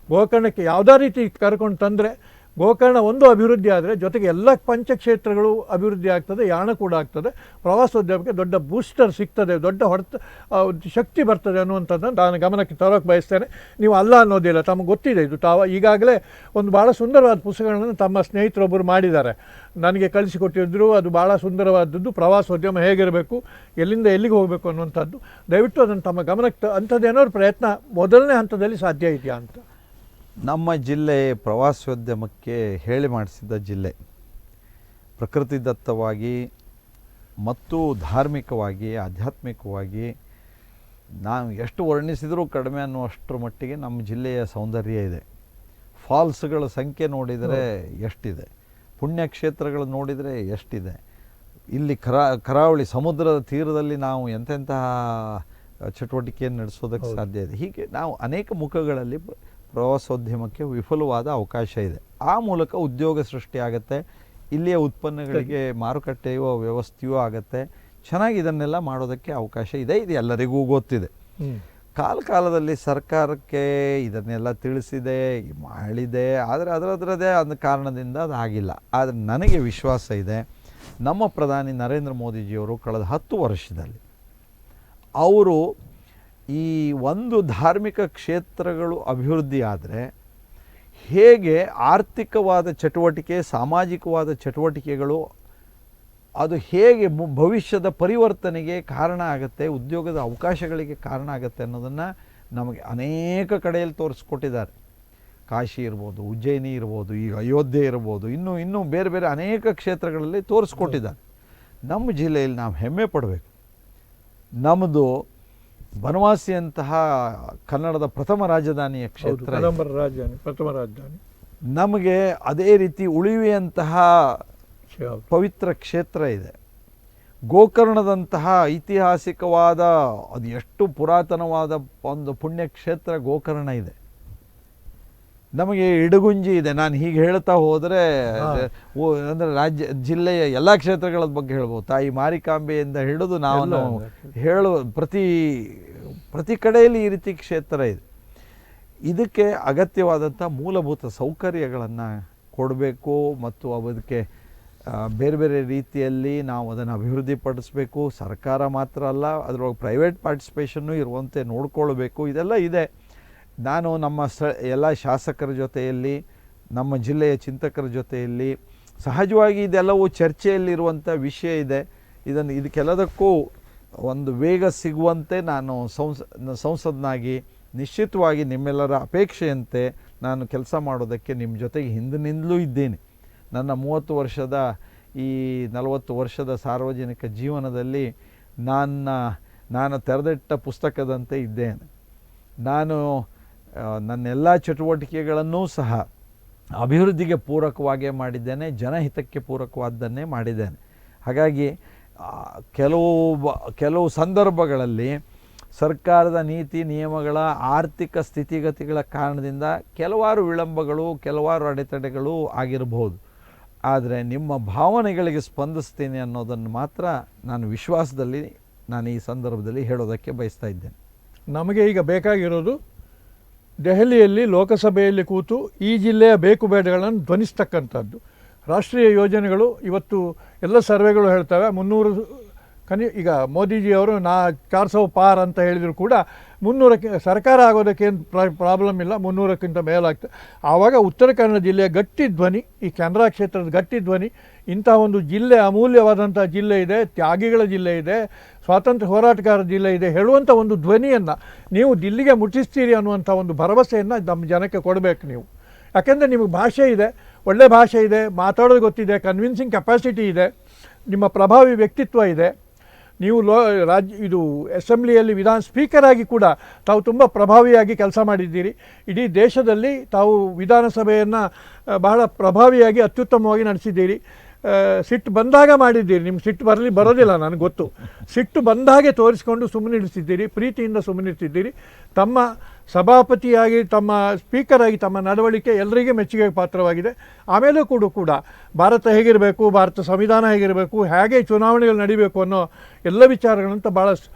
ಗೋಕರ್ಣಕ್ಕೆ ಯಾವುದೇ ರೀತಿ ಕರ್ಕೊಂಡು ತಂದರೆ ಗೋಕರ್ಣ ಒಂದು ಅಭಿವೃದ್ಧಿ ಆದರೆ ಜೊತೆಗೆ ಎಲ್ಲ ಪಂಚಕ್ಷೇತ್ರಗಳು ಅಭಿವೃದ್ಧಿ ಆಗ್ತದೆ, ಯಾಣ ಕೂಡ ಆಗ್ತದೆ, ಪ್ರವಾಸೋದ್ಯಮಕ್ಕೆ ದೊಡ್ಡ ಬೂಸ್ಟರ್ ಸಿಗ್ತದೆ, ದೊಡ್ಡ ಶಕ್ತಿ ಬರ್ತದೆ ಅನ್ನುವಂಥದ್ದನ್ನು ನಾನು ಗಮನಕ್ಕೆ ತರೋಕ್ಕೆ ಬಯಸ್ತೇನೆ. ನೀವು ಅಲ್ಲ ಅನ್ನೋದಿಲ್ಲ, ತಮಗೆ ಗೊತ್ತಿದೆ ಇದು. ತಾವು ಈಗಾಗಲೇ ಒಂದು ಭಾಳ ಸುಂದರವಾದ ಪುಸ್ತಕಗಳನ್ನು ತಮ್ಮ ಸ್ನೇಹಿತರೊಬ್ಬರು ಮಾಡಿದ್ದಾರೆ, ನನಗೆ ಕಳಿಸಿಕೊಟ್ಟಿದ್ರು. ಅದು ಭಾಳ ಸುಂದರವಾದದ್ದು, ಪ್ರವಾಸೋದ್ಯಮ ಹೇಗಿರಬೇಕು, ಎಲ್ಲಿಂದ ಎಲ್ಲಿಗೆ ಹೋಗಬೇಕು ಅನ್ನುವಂಥದ್ದು. ದಯವಿಟ್ಟು ಅದನ್ನು ತಮ್ಮ ಗಮನಕ್ಕೆ ಅಂಥದ್ದೇನಾದ್ರು ಪ್ರಯತ್ನ ಮೊದಲನೇ ಹಂತದಲ್ಲಿ ಸಾಧ್ಯ ಇದೆಯಾ ಅಂತ. ನಮ್ಮ ಜಿಲ್ಲೆ ಪ್ರವಾಸೋದ್ಯಮಕ್ಕೆ ಹೇಳಿ ಮಾಡಿಸಿದ ಜಿಲ್ಲೆ. ಪ್ರಕೃತಿದತ್ತವಾಗಿ ಮತ್ತು ಧಾರ್ಮಿಕವಾಗಿ ಆಧ್ಯಾತ್ಮಿಕವಾಗಿ ನಾವು ಎಷ್ಟು ವರ್ಣಿಸಿದರೂ ಕಡಿಮೆ ಅನ್ನುವಷ್ಟರ ಮಟ್ಟಿಗೆ ನಮ್ಮ ಜಿಲ್ಲೆಯ ಸೌಂದರ್ಯ ಇದೆ. ಫಾಲ್ಸ್ಗಳ ಸಂಖ್ಯೆ ನೋಡಿದರೆ ಎಷ್ಟಿದೆ, ಪುಣ್ಯಕ್ಷೇತ್ರಗಳು ನೋಡಿದರೆ ಎಷ್ಟಿದೆ. ಇಲ್ಲಿ ಕರಾವಳಿ ಸಮುದ್ರದ ತೀರದಲ್ಲಿ ನಾವು ಎಂತೆಂತಹ ಚಟುವಟಿಕೆಯನ್ನು ನಡೆಸೋದಕ್ಕೆ ಸಾಧ್ಯ ಇದೆ. ಹೀಗೆ ನಾವು ಅನೇಕ ಮುಖಗಳಲ್ಲಿ ಪ್ರವಾಸೋದ್ಯಮಕ್ಕೆ ವಿಫುಲವಾದ ಅವಕಾಶ ಇದೆ. ಆ ಮೂಲಕ ಉದ್ಯೋಗ ಸೃಷ್ಟಿಯಾಗತ್ತೆ, ಇಲ್ಲಿಯ ಉತ್ಪನ್ನಗಳಿಗೆ ಮಾರುಕಟ್ಟೆಯೋ ವ್ಯವಸ್ಥೆಯೂ ಆಗುತ್ತೆ. ಚೆನ್ನಾಗಿ ಇದನ್ನೆಲ್ಲ ಮಾಡೋದಕ್ಕೆ ಅವಕಾಶ ಇದೆ, ಇದು ಎಲ್ಲರಿಗೂ ಗೊತ್ತಿದೆ. ಕಾಲದಲ್ಲಿ ಸರ್ಕಾರಕ್ಕೆ ಇದನ್ನೆಲ್ಲ ತಿಳಿಸಿದೆ, ಮಾಡಿದೆ, ಆದರೆ ಅದರದ್ರದ್ದೇ ಆದ ಕಾರಣದಿಂದ ಅದು ಆಗಿಲ್ಲ. ಆದರೆ ನನಗೆ ವಿಶ್ವಾಸ ಇದೆ, ನಮ್ಮ ಪ್ರಧಾನಿ ನರೇಂದ್ರ ಮೋದಿಜಿಯವರು ಕಳೆದ 10 ವರ್ಷದಲ್ಲಿ ಅವರು ಈ ಒಂದು ಧಾರ್ಮಿಕ ಕ್ಷೇತ್ರಗಳು ಅಭಿವೃದ್ಧಿ ಆದರೆ ಹೇಗೆ ಆರ್ಥಿಕವಾದ ಚಟುವಟಿಕೆ, ಸಾಮಾಜಿಕವಾದ ಚಟುವಟಿಕೆಗಳು ಅದು ಹೇಗೆ ಭವಿಷ್ಯದ ಪರಿವರ್ತನೆಗೆ ಕಾರಣ ಆಗುತ್ತೆ, ಉದ್ಯೋಗದ ಅವಕಾಶಗಳಿಗೆ ಕಾರಣ ಆಗುತ್ತೆ ಅನ್ನೋದನ್ನು ನಮಗೆ ಅನೇಕ ಕಡೆಯಲ್ಲಿ ತೋರಿಸ್ಕೊಟ್ಟಿದ್ದಾರೆ. ಕಾಶಿ ಇರ್ಬೋದು, ಉಜ್ಜಯಿನಿ ಇರ್ಬೋದು, ಈಗ ಅಯೋಧ್ಯೆ ಇರ್ಬೋದು, ಇನ್ನೂ ಬೇರೆ ಬೇರೆ ಅನೇಕ ಕ್ಷೇತ್ರಗಳಲ್ಲಿ ತೋರಿಸ್ಕೊಟ್ಟಿದ್ದಾರೆ. ನಮ್ಮ ಜಿಲ್ಲೆಯಲ್ಲಿ ನಾವು ಹೆಮ್ಮೆ ಪಡಬೇಕು. ನಮ್ಮದು ಬನವಾಸಿಯಂತಹ ಕನ್ನಡದ ಪ್ರಥಮ ರಾಜಧಾನಿಯ ಕ್ಷೇತ್ರ, ಪ್ರಥಮ ರಾಜಧಾನಿ. ನಮಗೆ ಅದೇ ರೀತಿ ಉಳಿವಿಯಂತಹ ಪವಿತ್ರ ಕ್ಷೇತ್ರ ಇದೆ. ಗೋಕರ್ಣದಂತಹ ಐತಿಹಾಸಿಕವಾದ, ಅದು ಎಷ್ಟು ಪುರಾತನವಾದ ಒಂದು ಪುಣ್ಯಕ್ಷೇತ್ರ ಗೋಕರ್ಣ ಇದೆ. ನಮಗೆ ಇಡಗುಂಜಿ ಇದೆ. ನಾನು ಹೀಗೆ ಹೇಳ್ತಾ ಹೋದರೆ ಅಂದರೆ ಜಿಲ್ಲೆಯ ಎಲ್ಲ ಕ್ಷೇತ್ರಗಳ ಬಗ್ಗೆ ಹೇಳ್ಬೋದು. ತಾಯಿ ಮಾರಿಕಾಂಬೆಯಿಂದ ಹಿಡಿದು ನಾವು ಹೇಳುವ ಪ್ರತಿ ಕಡೆಯಲ್ಲಿ ಈ ರೀತಿ ಕ್ಷೇತ್ರ ಇದೆ. ಇದಕ್ಕೆ ಅಗತ್ಯವಾದಂಥ ಮೂಲಭೂತ ಸೌಕರ್ಯಗಳನ್ನು ಕೊಡಬೇಕು ಮತ್ತು ಅದಕ್ಕೆ ಬೇರೆ ಬೇರೆ ರೀತಿಯಲ್ಲಿ ನಾವು ಅದನ್ನು ಅಭಿವೃದ್ಧಿಪಡಿಸಬೇಕು. ಸರ್ಕಾರ ಮಾತ್ರ ಅಲ್ಲ, ಅದರೊಳಗೆ ಪ್ರೈವೇಟ್ ಪಾರ್ಟಿಸಿಪೇಷನ್ನು ಇರುವಂತೆ ನೋಡ್ಕೊಳ್ಬೇಕು. ಇದೆಲ್ಲ ಇದೆ. ನಾನು ನಮ್ಮ ಎಲ್ಲ ಶಾಸಕರ ಜೊತೆಯಲ್ಲಿ, ನಮ್ಮ ಜಿಲ್ಲೆಯ ಚಿಂತಕರ ಜೊತೆಯಲ್ಲಿ ಸಹಜವಾಗಿ ಇದೆಲ್ಲವೂ ಚರ್ಚೆಯಲ್ಲಿರುವಂಥ ವಿಷಯ ಇದೆ. ಇದಕ್ಕೆಲ್ಲದಕ್ಕೂ ಒಂದು ವೇಗ ಸಿಗುವಂತೆ ನಾನು ಸಂಸದನಾಗಿ ನಿಶ್ಚಿತವಾಗಿ ನಿಮ್ಮೆಲ್ಲರ ಅಪೇಕ್ಷೆಯಂತೆ ನಾನು ಕೆಲಸ ಮಾಡೋದಕ್ಕೆ ನಿಮ್ಮ ಜೊತೆಗೆ ಹಿಂದಿನಿಂದಲೂ ಇದ್ದೇನೆ. ನನ್ನ 30 ವರ್ಷದ ಈ 40 ವರ್ಷದ ಸಾರ್ವಜನಿಕ ಜೀವನದಲ್ಲಿ ನಾನು ತೆರೆದಿಟ್ಟ ಪುಸ್ತಕದಂತೆ ಇದ್ದೇನೆ. ನಾನು ನನ್ನೆಲ್ಲ ಚಟುವಟಿಕೆಗಳನ್ನೂ ಸಹ ಅಭಿವೃದ್ಧಿಗೆ ಪೂರಕವಾಗೇ ಮಾಡಿದ್ದೇನೆ, ಜನಹಿತಕ್ಕೆ ಪೂರಕವಾದ್ದನ್ನೇ ಮಾಡಿದ್ದೇನೆ. ಹಾಗಾಗಿ ಕೆಲವು ಸಂದರ್ಭಗಳಲ್ಲಿ ಸರ್ಕಾರದ ನೀತಿ ನಿಯಮಗಳ ಆರ್ಥಿಕ ಸ್ಥಿತಿಗತಿಗಳ ಕಾರಣದಿಂದ ಕೆಲವಾರು ವಿಳಂಬಗಳು, ಕೆಲವಾರು ಅಡೆತಡೆಗಳು ಆಗಿರಬಹುದು. ಆದರೆ ನಿಮ್ಮ ಭಾವನೆಗಳಿಗೆ ಸ್ಪಂದಿಸ್ತೀನಿ ಅನ್ನೋದನ್ನು ಮಾತ್ರ ನಾನು ವಿಶ್ವಾಸದಲ್ಲಿ ನಾನು ಈ ಸಂದರ್ಭದಲ್ಲಿ ಹೇಳೋದಕ್ಕೆ ಬಯಸ್ತಾ ಇದ್ದೇನೆ. ನಮಗೆ ಈಗ ಬೇಕಾಗಿರೋದು ದೆಹಲಿಯಲ್ಲಿ ಲೋಕಸಭೆಯಲ್ಲಿ ಕೂತು ಈ ಜಿಲ್ಲೆಯ ಬೇಕು ಬೇಡಗಳನ್ನು ಧ್ವನಿಸ್ತಕ್ಕಂಥದ್ದು. ರಾಷ್ಟ್ರೀಯ ಯೋಜನೆಗಳು ಇವತ್ತು ಎಲ್ಲ ಸರ್ವೆಗಳು ಹೇಳ್ತವೆ 300 ಈಗ ಮೋದಿಜಿಯವರು 400 ಪಾರ್ ಅಂತ ಹೇಳಿದರೂ ಕೂಡ 300ಕ್ಕೆ ಸರ್ಕಾರ ಆಗೋದಕ್ಕೇನು ಪ್ರಾಬ್ಲಮ್ ಇಲ್ಲ, 300ಕ್ಕಿಂತ ಮೇಲಾಗ್ತದೆ. ಆವಾಗ ಉತ್ತರ ಕನ್ನಡ ಜಿಲ್ಲೆಯ ಗಟ್ಟಿ ಧ್ವನಿ, ಈ ಕೆನರಾ ಕ್ಷೇತ್ರದ ಗಟ್ಟಿ ಧ್ವನಿ, ಇಂಥ ಒಂದು ಜಿಲ್ಲೆ ಅಮೂಲ್ಯವಾದಂಥ ಜಿಲ್ಲೆ ಇದೆ, ತ್ಯಾಗಿಗಳ ಜಿಲ್ಲೆ ಇದೆ, ಸ್ವಾತಂತ್ರ್ಯ ಹೋರಾಟಗಾರರ ಜಿಲ್ಲೆ ಇದೆ ಹೇಳುವಂಥ ಒಂದು ಧ್ವನಿಯನ್ನು ನೀವು ದಿಲ್ಲಿಗೆ ಮುಟ್ಟಿಸ್ತೀರಿ ಅನ್ನುವಂಥ ಒಂದು ಭರವಸೆಯನ್ನು ನಮ್ಮ ಜನಕ್ಕೆ ಕೊಡಬೇಕು ನೀವು. ಯಾಕೆಂದರೆ ನಿಮಗೆ ಭಾಷೆ ಇದೆ, ಒಳ್ಳೆ ಭಾಷೆ ಇದೆ, ಮಾತಾಡೋದು ಗೊತ್ತಿದೆ, ಕನ್ವಿನ್ಸಿಂಗ್ ಕೆಪಾಸಿಟಿ ಇದೆ, ನಿಮ್ಮ ಪ್ರಭಾವಿ ವ್ಯಕ್ತಿತ್ವ ಇದೆ. ನೀವು ಇದು ಅಸೆಂಬ್ಲಿಯಲ್ಲಿ ಸ್ಪೀಕರ್ ಆಗಿ ಕೂಡ ತಾವು ತುಂಬ ಪ್ರಭಾವಿಯಾಗಿ ಕೆಲಸ ಮಾಡಿದ್ದೀರಿ. ಇಡೀ ದೇಶದಲ್ಲಿ ತಾವು ವಿಧಾನಸಭೆಯನ್ನು ಬಹಳ ಪ್ರಭಾವಿಯಾಗಿ ಅತ್ಯುತ್ತಮವಾಗಿ ನಡೆಸಿದ್ದೀರಿ. ಸಿಟ್ಟು ಬಂದಾಗ ಮಾಡಿದ್ದೀರಿ. ನಿಮ್ಗೆ ಸಿಟ್ಟು ಬರೋದಿಲ್ಲ ನನಗೆ ಗೊತ್ತು. ಸಿಟ್ಟು ಬಂದಾಗೆ ತೋರಿಸಿಕೊಂಡು ಸುಮ್ಮನಿರಿಸಿದ್ದೀರಿ, ಪ್ರೀತಿಯಿಂದ ಸುಮ್ಮನಿರ್ತಿದ್ದೀರಿ. ತಮ್ಮ ಸಭಾಪತಿಯಾಗಿ, ತಮ್ಮ ಸ್ಪೀಕರಾಗಿ ತಮ್ಮ ನಡವಳಿಕೆ ಎಲ್ಲರಿಗೆ ಮೆಚ್ಚುಗೆಗೆ ಪಾತ್ರವಾಗಿದೆ. ಆಮೇಲೂ ಕೂಡ ಭಾರತ ಹೇಗಿರಬೇಕು, ಭಾರತ ಸಂವಿಧಾನ ಹೇಗಿರಬೇಕು, ಹೇಗೆ ಚುನಾವಣೆಗಳು ನಡೀಬೇಕು ಅನ್ನೋ ಎಲ್ಲ ವಿಚಾರಗಳಂತ ಭಾಳ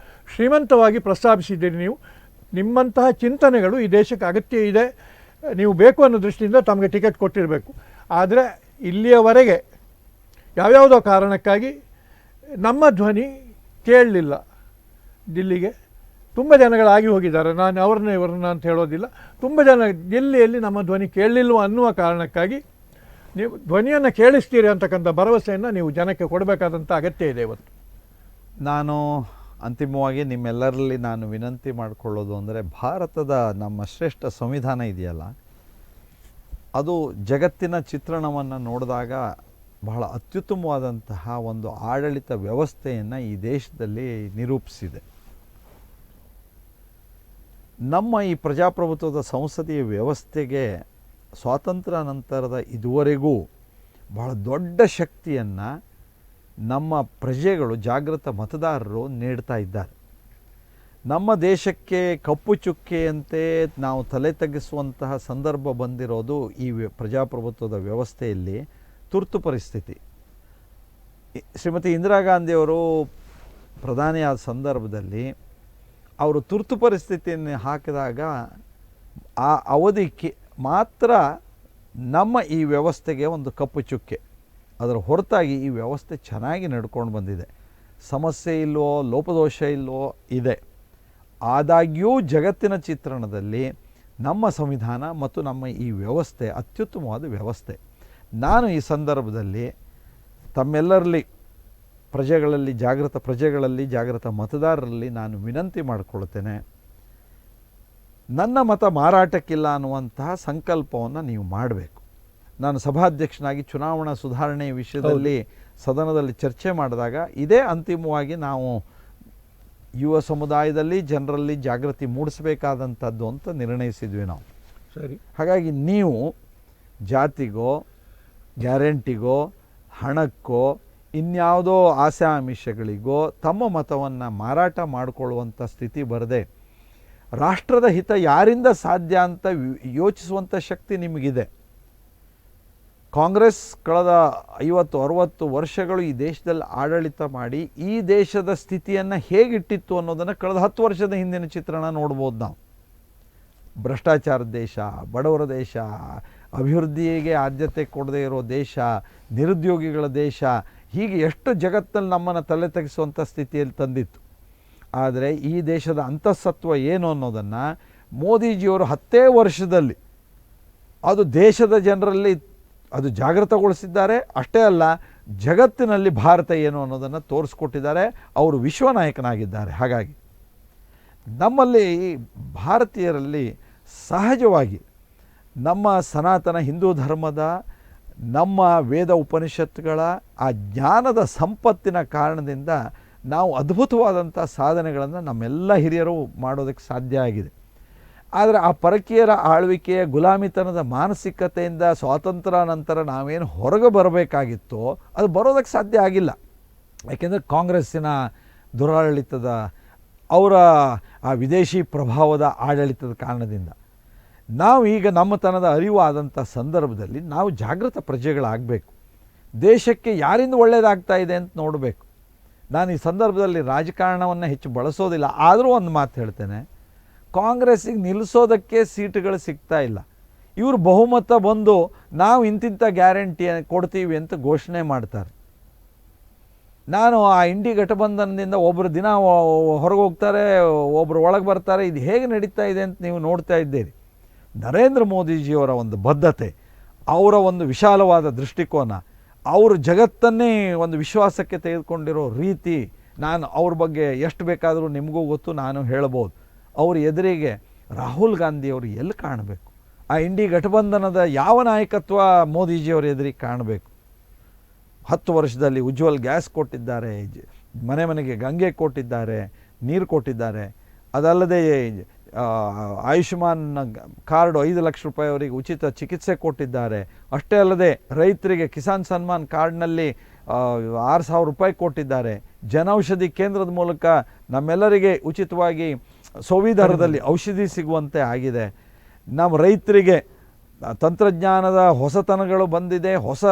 ಶ್ರೀಮಂತವಾಗಿ ಪ್ರಸ್ತಾಪಿಸಿದ್ದೀರಿ. ನೀವು ನಿಮ್ಮಂತಹ ಚಿಂತನೆಗಳು ಈ ದೇಶಕ್ಕೆ ಅಗತ್ಯ ಇದೆ, ನೀವು ಬೇಕು ಅನ್ನೋ ದೃಷ್ಟಿಯಿಂದ ತಮಗೆ ಟಿಕೆಟ್ ಕೊಟ್ಟಿರಬೇಕು. ಆದರೆ ಇಲ್ಲಿಯವರೆಗೆ ಯಾವ್ಯಾವುದೋ ಕಾರಣಕ್ಕಾಗಿ ನಮ್ಮ ಧ್ವನಿ ಕೇಳಲಿಲ್ಲ. ದಿಲ್ಲಿಗೆ ತುಂಬ ಜನಗಳಾಗಿ ಹೋಗಿದ್ದಾರೆ, ನಾನು ಇವ್ರನ್ನ ಅಂತ ಹೇಳೋದಿಲ್ಲ. ತುಂಬ ಜನ ದಿಲ್ಲಿಯಲ್ಲಿ ನಮ್ಮ ಧ್ವನಿ ಕೇಳಲಿಲ್ವ ಅನ್ನುವ ಕಾರಣಕ್ಕಾಗಿ ನೀವು ಧ್ವನಿಯನ್ನು ಕೇಳಿಸ್ತೀರಿ ಅಂತಕ್ಕಂಥ ಭರವಸೆಯನ್ನು ನೀವು ಜನಕ್ಕೆ ಕೊಡಬೇಕಾದಂಥ ಅಗತ್ಯ ಇದೆ ಇವತ್ತು. ನಾನು ಅಂತಿಮವಾಗಿ ನಿಮ್ಮೆಲ್ಲರಲ್ಲಿ ನಾನು ವಿನಂತಿ ಮಾಡಿಕೊಳ್ಳೋದು ಅಂದರೆ, ಭಾರತದ ನಮ್ಮ ಶ್ರೇಷ್ಠ ಸಂವಿಧಾನ ಇದೆಯಲ್ಲ, ಅದು ಜಗತ್ತಿನ ಚಿತ್ರಣವನ್ನು ನೋಡಿದಾಗ ಬಹಳ ಅತ್ಯುತ್ತಮವಾದಂತಹ ಒಂದು ಆಡಳಿತ ವ್ಯವಸ್ಥೆಯನ್ನು ಈ ದೇಶದಲ್ಲಿ ನಿರೂಪಿಸಿದೆ. ನಮ್ಮ ಈ ಪ್ರಜಾಪ್ರಭುತ್ವದ ಸಂಸದೀಯ ವ್ಯವಸ್ಥೆಗೆ ಸ್ವಾತಂತ್ರ್ಯ ನಂತರದ ಇದುವರೆಗೂ ಬಹಳ ದೊಡ್ಡ ಶಕ್ತಿಯನ್ನು ನಮ್ಮ ಪ್ರಜೆಗಳು, ಜಾಗೃತ ಮತದಾರರು ನೀಡ್ತಾ ಇದ್ದಾರೆ. ನಮ್ಮ ದೇಶಕ್ಕೆ ಕಪ್ಪು ಚುಕ್ಕೆಯಂತೆ ನಾವು ತಲೆ ತಗ್ಗಿಸುವಂತಹ ಸಂದರ್ಭ ಬಂದಿರೋದು ಈ ಪ್ರಜಾಪ್ರಭುತ್ವದ ವ್ಯವಸ್ಥೆಯಲ್ಲಿ. ತುರ್ತು ಪರಿಸ್ಥಿತಿ, ಶ್ರೀಮತಿ ಇಂದಿರಾ ಗಾಂಧಿಯವರು ಪ್ರಧಾನಿಯಾದ ಸಂದರ್ಭದಲ್ಲಿ ಅವರು ತುರ್ತು ಪರಿಸ್ಥಿತಿಯನ್ನು ಹಾಕಿದಾಗ ಆ ಅವಧಿಗೆ ಮಾತ್ರ ನಮ್ಮ ಈ ವ್ಯವಸ್ಥೆಗೆ ಒಂದು ಕಪ್ಪು ಚುಕ್ಕೆ. ಅದರ ಹೊರತಾಗಿ ಈ ವ್ಯವಸ್ಥೆ ಚೆನ್ನಾಗಿ ನಡ್ಕೊಂಡು ಬಂದಿದೆ. ಸಮಸ್ಯೆ ಇಲ್ವೋ, ಲೋಪದೋಷ ಇಲ್ವೋ ಇದೆ. ಆದಾಗ್ಯೂ ಜಗತ್ತಿನ ಚಿತ್ರಣದಲ್ಲಿ ನಮ್ಮ ಸಂವಿಧಾನ ಮತ್ತು ನಮ್ಮ ಈ ವ್ಯವಸ್ಥೆ ಅತ್ಯುತ್ತಮವಾದ ವ್ಯವಸ್ಥೆ. ನಾನು ಈ ಸಂದರ್ಭದಲ್ಲಿ ತಮ್ಮೆಲ್ಲರಲ್ಲಿ ಪ್ರಜೆಗಳಲ್ಲಿ ಜಾಗೃತ ಮತದಾರರಲ್ಲಿ ನಾನು ವಿನಂತಿ ಮಾಡಿಕೊಳ್ತೇನೆ, ನನ್ನ ಮತ ಮಾರಾಟಕ್ಕಿಲ್ಲ ಅನ್ನುವಂತಹ ಸಂಕಲ್ಪವನ್ನು ನೀವು ಮಾಡಬೇಕು. ನಾನು ಸಭಾಧ್ಯಕ್ಷನಾಗಿ ಚುನಾವಣಾ ಸುಧಾರಣೆ ವಿಷಯದಲ್ಲಿ ಸದನದಲ್ಲಿ ಚರ್ಚೆ ಮಾಡಿದಾಗ ಇದೇ ಅಂತಿಮವಾಗಿ ನಾವು ಯುವ ಸಮುದಾಯದಲ್ಲಿ ಜನರಲ್ಲಿ ಜಾಗೃತಿ ಮೂಡಿಸಬೇಕಾದಂಥದ್ದು ಅಂತ ನಿರ್ಣಯಿಸಿದ್ವಿ ನಾವು. ಸರಿ. ಹಾಗಾಗಿ ನೀವು ಜಾತಿಗೋ, ಗ್ಯಾರಂಟಿಗೋ, ಹಣಕ್ಕೋ, ಇನ್ಯಾವುದೋ ಆಸೆ ಆಮಿಷಗಳಿಗೋ ತಮ್ಮ ಮತವನ್ನು ಮಾರಾಟ ಮಾಡಿಕೊಳ್ಳುವಂಥ ಸ್ಥಿತಿ ಬರದೆ ರಾಷ್ಟ್ರದ ಹಿತ ಯಾರಿಂದ ಸಾಧ್ಯ ಅಂತ ಯೋಚಿಸುವಂಥ ಶಕ್ತಿ ನಿಮಗಿದೆ. ಕಾಂಗ್ರೆಸ್ ಕಳೆದ 50-60 ವರ್ಷಗಳು ಈ ದೇಶದಲ್ಲಿ ಆಡಳಿತ ಮಾಡಿ ಈ ದೇಶದ ಸ್ಥಿತಿಯನ್ನು ಹೇಗಿಟ್ಟಿತ್ತು ಅನ್ನೋದನ್ನು ಕಳೆದ 10 ವರ್ಷದ ಹಿಂದಿನ ಚಿತ್ರಣ ನೋಡ್ಬೋದು ನಾವು. ಭ್ರಷ್ಟಾಚಾರದ ದೇಶ, ಬಡವರ ದೇಶ, ಅಭಿವೃದ್ಧಿಗೆ ಆದ್ಯತೆ ಕೊಡದೇ ಇರೋ ದೇಶ, ನಿರುದ್ಯೋಗಿಗಳ ದೇಶ, ಹೀಗೆ ಎಷ್ಟು ಜಗತ್ತಲ್ಲಿ ನಮ್ಮನ್ನು ತಲೆ ತೆಗೆಸುವಂಥ ಸ್ಥಿತಿಯಲ್ಲಿ ತಂದಿತ್ತು. ಆದರೆ ಈ ದೇಶದ ಅಂತಃಸತ್ವ ಏನು ಅನ್ನೋದನ್ನು ಮೋದಿಜಿಯವರು 10 ವರ್ಷದಲ್ಲಿ ಅದು ದೇಶದ ಜನರಲ್ಲಿ ಅದು ಜಾಗೃತಗೊಳಿಸಿದ್ದಾರೆ. ಅಷ್ಟೇ ಅಲ್ಲ, ಜಗತ್ತಿನಲ್ಲಿ ಭಾರತ ಏನು ಅನ್ನೋದನ್ನು ತೋರಿಸ್ಕೊಟ್ಟಿದ್ದಾರೆ. ಅವರು ವಿಶ್ವನಾಯಕನಾಗಿದ್ದಾರೆ. ಹಾಗಾಗಿ ನಮ್ಮಲ್ಲಿ ಭಾರತೀಯರಲ್ಲಿ ಸಹಜವಾಗಿ ನಮ್ಮ ಸನಾತನ ಹಿಂದೂ ಧರ್ಮದ, ನಮ್ಮ ವೇದ ಉಪನಿಷತ್ತುಗಳ ಆ ಜ್ಞಾನದ ಸಂಪತ್ತಿನ ಕಾರಣದಿಂದ ನಾವು ಅದ್ಭುತವಾದಂಥ ಸಾಧನೆಗಳನ್ನು ನಮ್ಮೆಲ್ಲ ಹಿರಿಯರು ಮಾಡೋದಕ್ಕೆ ಸಾಧ್ಯ ಆಗಿದೆ. ಆದರೆ ಆ ಪರಕೀಯರ ಆಳ್ವಿಕೆಯ ಗುಲಾಮಿತನದ ಮಾನಸಿಕತೆಯಿಂದ ಸ್ವಾತಂತ್ರ್ಯ ನಂತರ ನಾವೇನು ಹೊರಗೆ ಬರಬೇಕಾಗಿತ್ತೋ ಅದು ಬರೋದಕ್ಕೆ ಸಾಧ್ಯ ಆಗಿಲ್ಲ. ಯಾಕೆಂದರೆ ಕಾಂಗ್ರೆಸ್ಸಿನ ದುರಾಡಳಿತದ, ಅವರ ಆ ವಿದೇಶಿ ಪ್ರಭಾವದ ಆಡಳಿತದ ಕಾರಣದಿಂದ ನಾವು ಈಗ ನಮ್ಮತನದ ಅರಿವು ಆದಂಥ ಸಂದರ್ಭದಲ್ಲಿ ನಾವು ಜಾಗೃತ ಪ್ರಜೆಗಳಾಗಬೇಕು. ದೇಶಕ್ಕೆ ಯಾರಿಂದ ಒಳ್ಳೆಯದಾಗ್ತಾ ಇದೆ ಅಂತ ನೋಡಬೇಕು. ನಾನು ಈ ಸಂದರ್ಭದಲ್ಲಿ ರಾಜಕಾರಣವನ್ನು ಹೆಚ್ಚು ಬಳಸೋದಿಲ್ಲ, ಆದರೂ ಒಂದು ಮಾತು ಹೇಳ್ತೇನೆ, ಕಾಂಗ್ರೆಸ್ಸಿಗೆ ನಿಲ್ಲಿಸೋದಕ್ಕೆ ಸೀಟುಗಳು ಸಿಗ್ತಾ ಇಲ್ಲ. ಇವರು ಬಹುಮತ ಬಂದು ನಾವು ಇಂತಿಂಥ ಗ್ಯಾರಂಟಿ ಕೊಡ್ತೀವಿ ಅಂತ ಘೋಷಣೆ ಮಾಡ್ತಾರೆ. ನಾನು ಆ ಇಂಡಿ ಘಟಬಂಧನದಿಂದ ಒಬ್ಬರು ದಿನ ಹೊರಗೆ ಹೋಗ್ತಾರೆ, ಒಬ್ಬರು ಒಳಗೆ ಬರ್ತಾರೆ. ಇದು ಹೇಗೆ ನಡೀತಾ ಇದೆ ಅಂತ ನೀವು ನೋಡ್ತಾ ಇದ್ದೀರಿ. ನರೇಂದ್ರ ಮೋದಿಜಿಯವರ ಒಂದು ಬದ್ಧತೆ, ಅವರ ಒಂದು ವಿಶಾಲವಾದ ದೃಷ್ಟಿಕೋನ, ಅವರು ಜಗತ್ತನ್ನೇ ಒಂದು ವಿಶ್ವಾಸಕ್ಕೆ ತೆಗೆದುಕೊಂಡಿರೋ ರೀತಿ, ನಾನು ಅವ್ರ ಬಗ್ಗೆ ಎಷ್ಟು ಬೇಕಾದರೂ ನಿಮಗೂ ಗೊತ್ತು, ನಾನು ಹೇಳ್ಬೋದು. ಅವ್ರ ಎದುರಿಗೆ ರಾಹುಲ್ ಗಾಂಧಿಯವರು ಎಲ್ಲಿ ಕಾಣಬೇಕು? ಆ ಇಂಡಿ ಘಟಬಂಧನದ ಯಾವ ನಾಯಕತ್ವ ಮೋದಿಜಿಯವ್ರ ಎದುರಿಗೆ ಕಾಣಬೇಕು? 10 ವರ್ಷದಲ್ಲಿ ಉಜ್ವಲ್ ಗ್ಯಾಸ್ ಕೊಟ್ಟಿದ್ದಾರೆ, ಮನೆ ಮನೆಗೆ ಗಂಗೆ ಕೊಟ್ಟಿದ್ದಾರೆ, ನೀರು ಕೊಟ್ಟಿದ್ದಾರೆ. ಅದಲ್ಲದೆ ಆಯುಷ್ಮಾನ್ ಕಾರ್ಡು 5 ಲಕ್ಷ ರೂಪಾಯಿ ಅವರಿಗೆ ಉಚಿತ ಚಿಕಿತ್ಸೆ ಕೊಟ್ಟಿದ್ದಾರೆ. ಅಷ್ಟೇ ಅಲ್ಲದೆ ರೈತರಿಗೆ ಕಿಸಾನ್ ಸನ್ಮಾನ್ ಕಾರ್ಡ್ನಲ್ಲಿ 6,000 ರೂಪಾಯಿ ಕೊಟ್ಟಿದ್ದಾರೆ. ಜನೌಷಧಿ ಕೇಂದ್ರದ ಮೂಲಕ ನಮ್ಮೆಲ್ಲರಿಗೆ ಉಚಿತವಾಗಿ ಸೋವಿದರದಲ್ಲಿ ಔಷಧಿ ಸಿಗುವಂತೆ ಆಗಿದೆ. ನಮ್ಮ ರೈತರಿಗೆ ತಂತ್ರಜ್ಞಾನದ ಹೊಸತನಗಳು ಬಂದಿದೆ. ಹೊಸ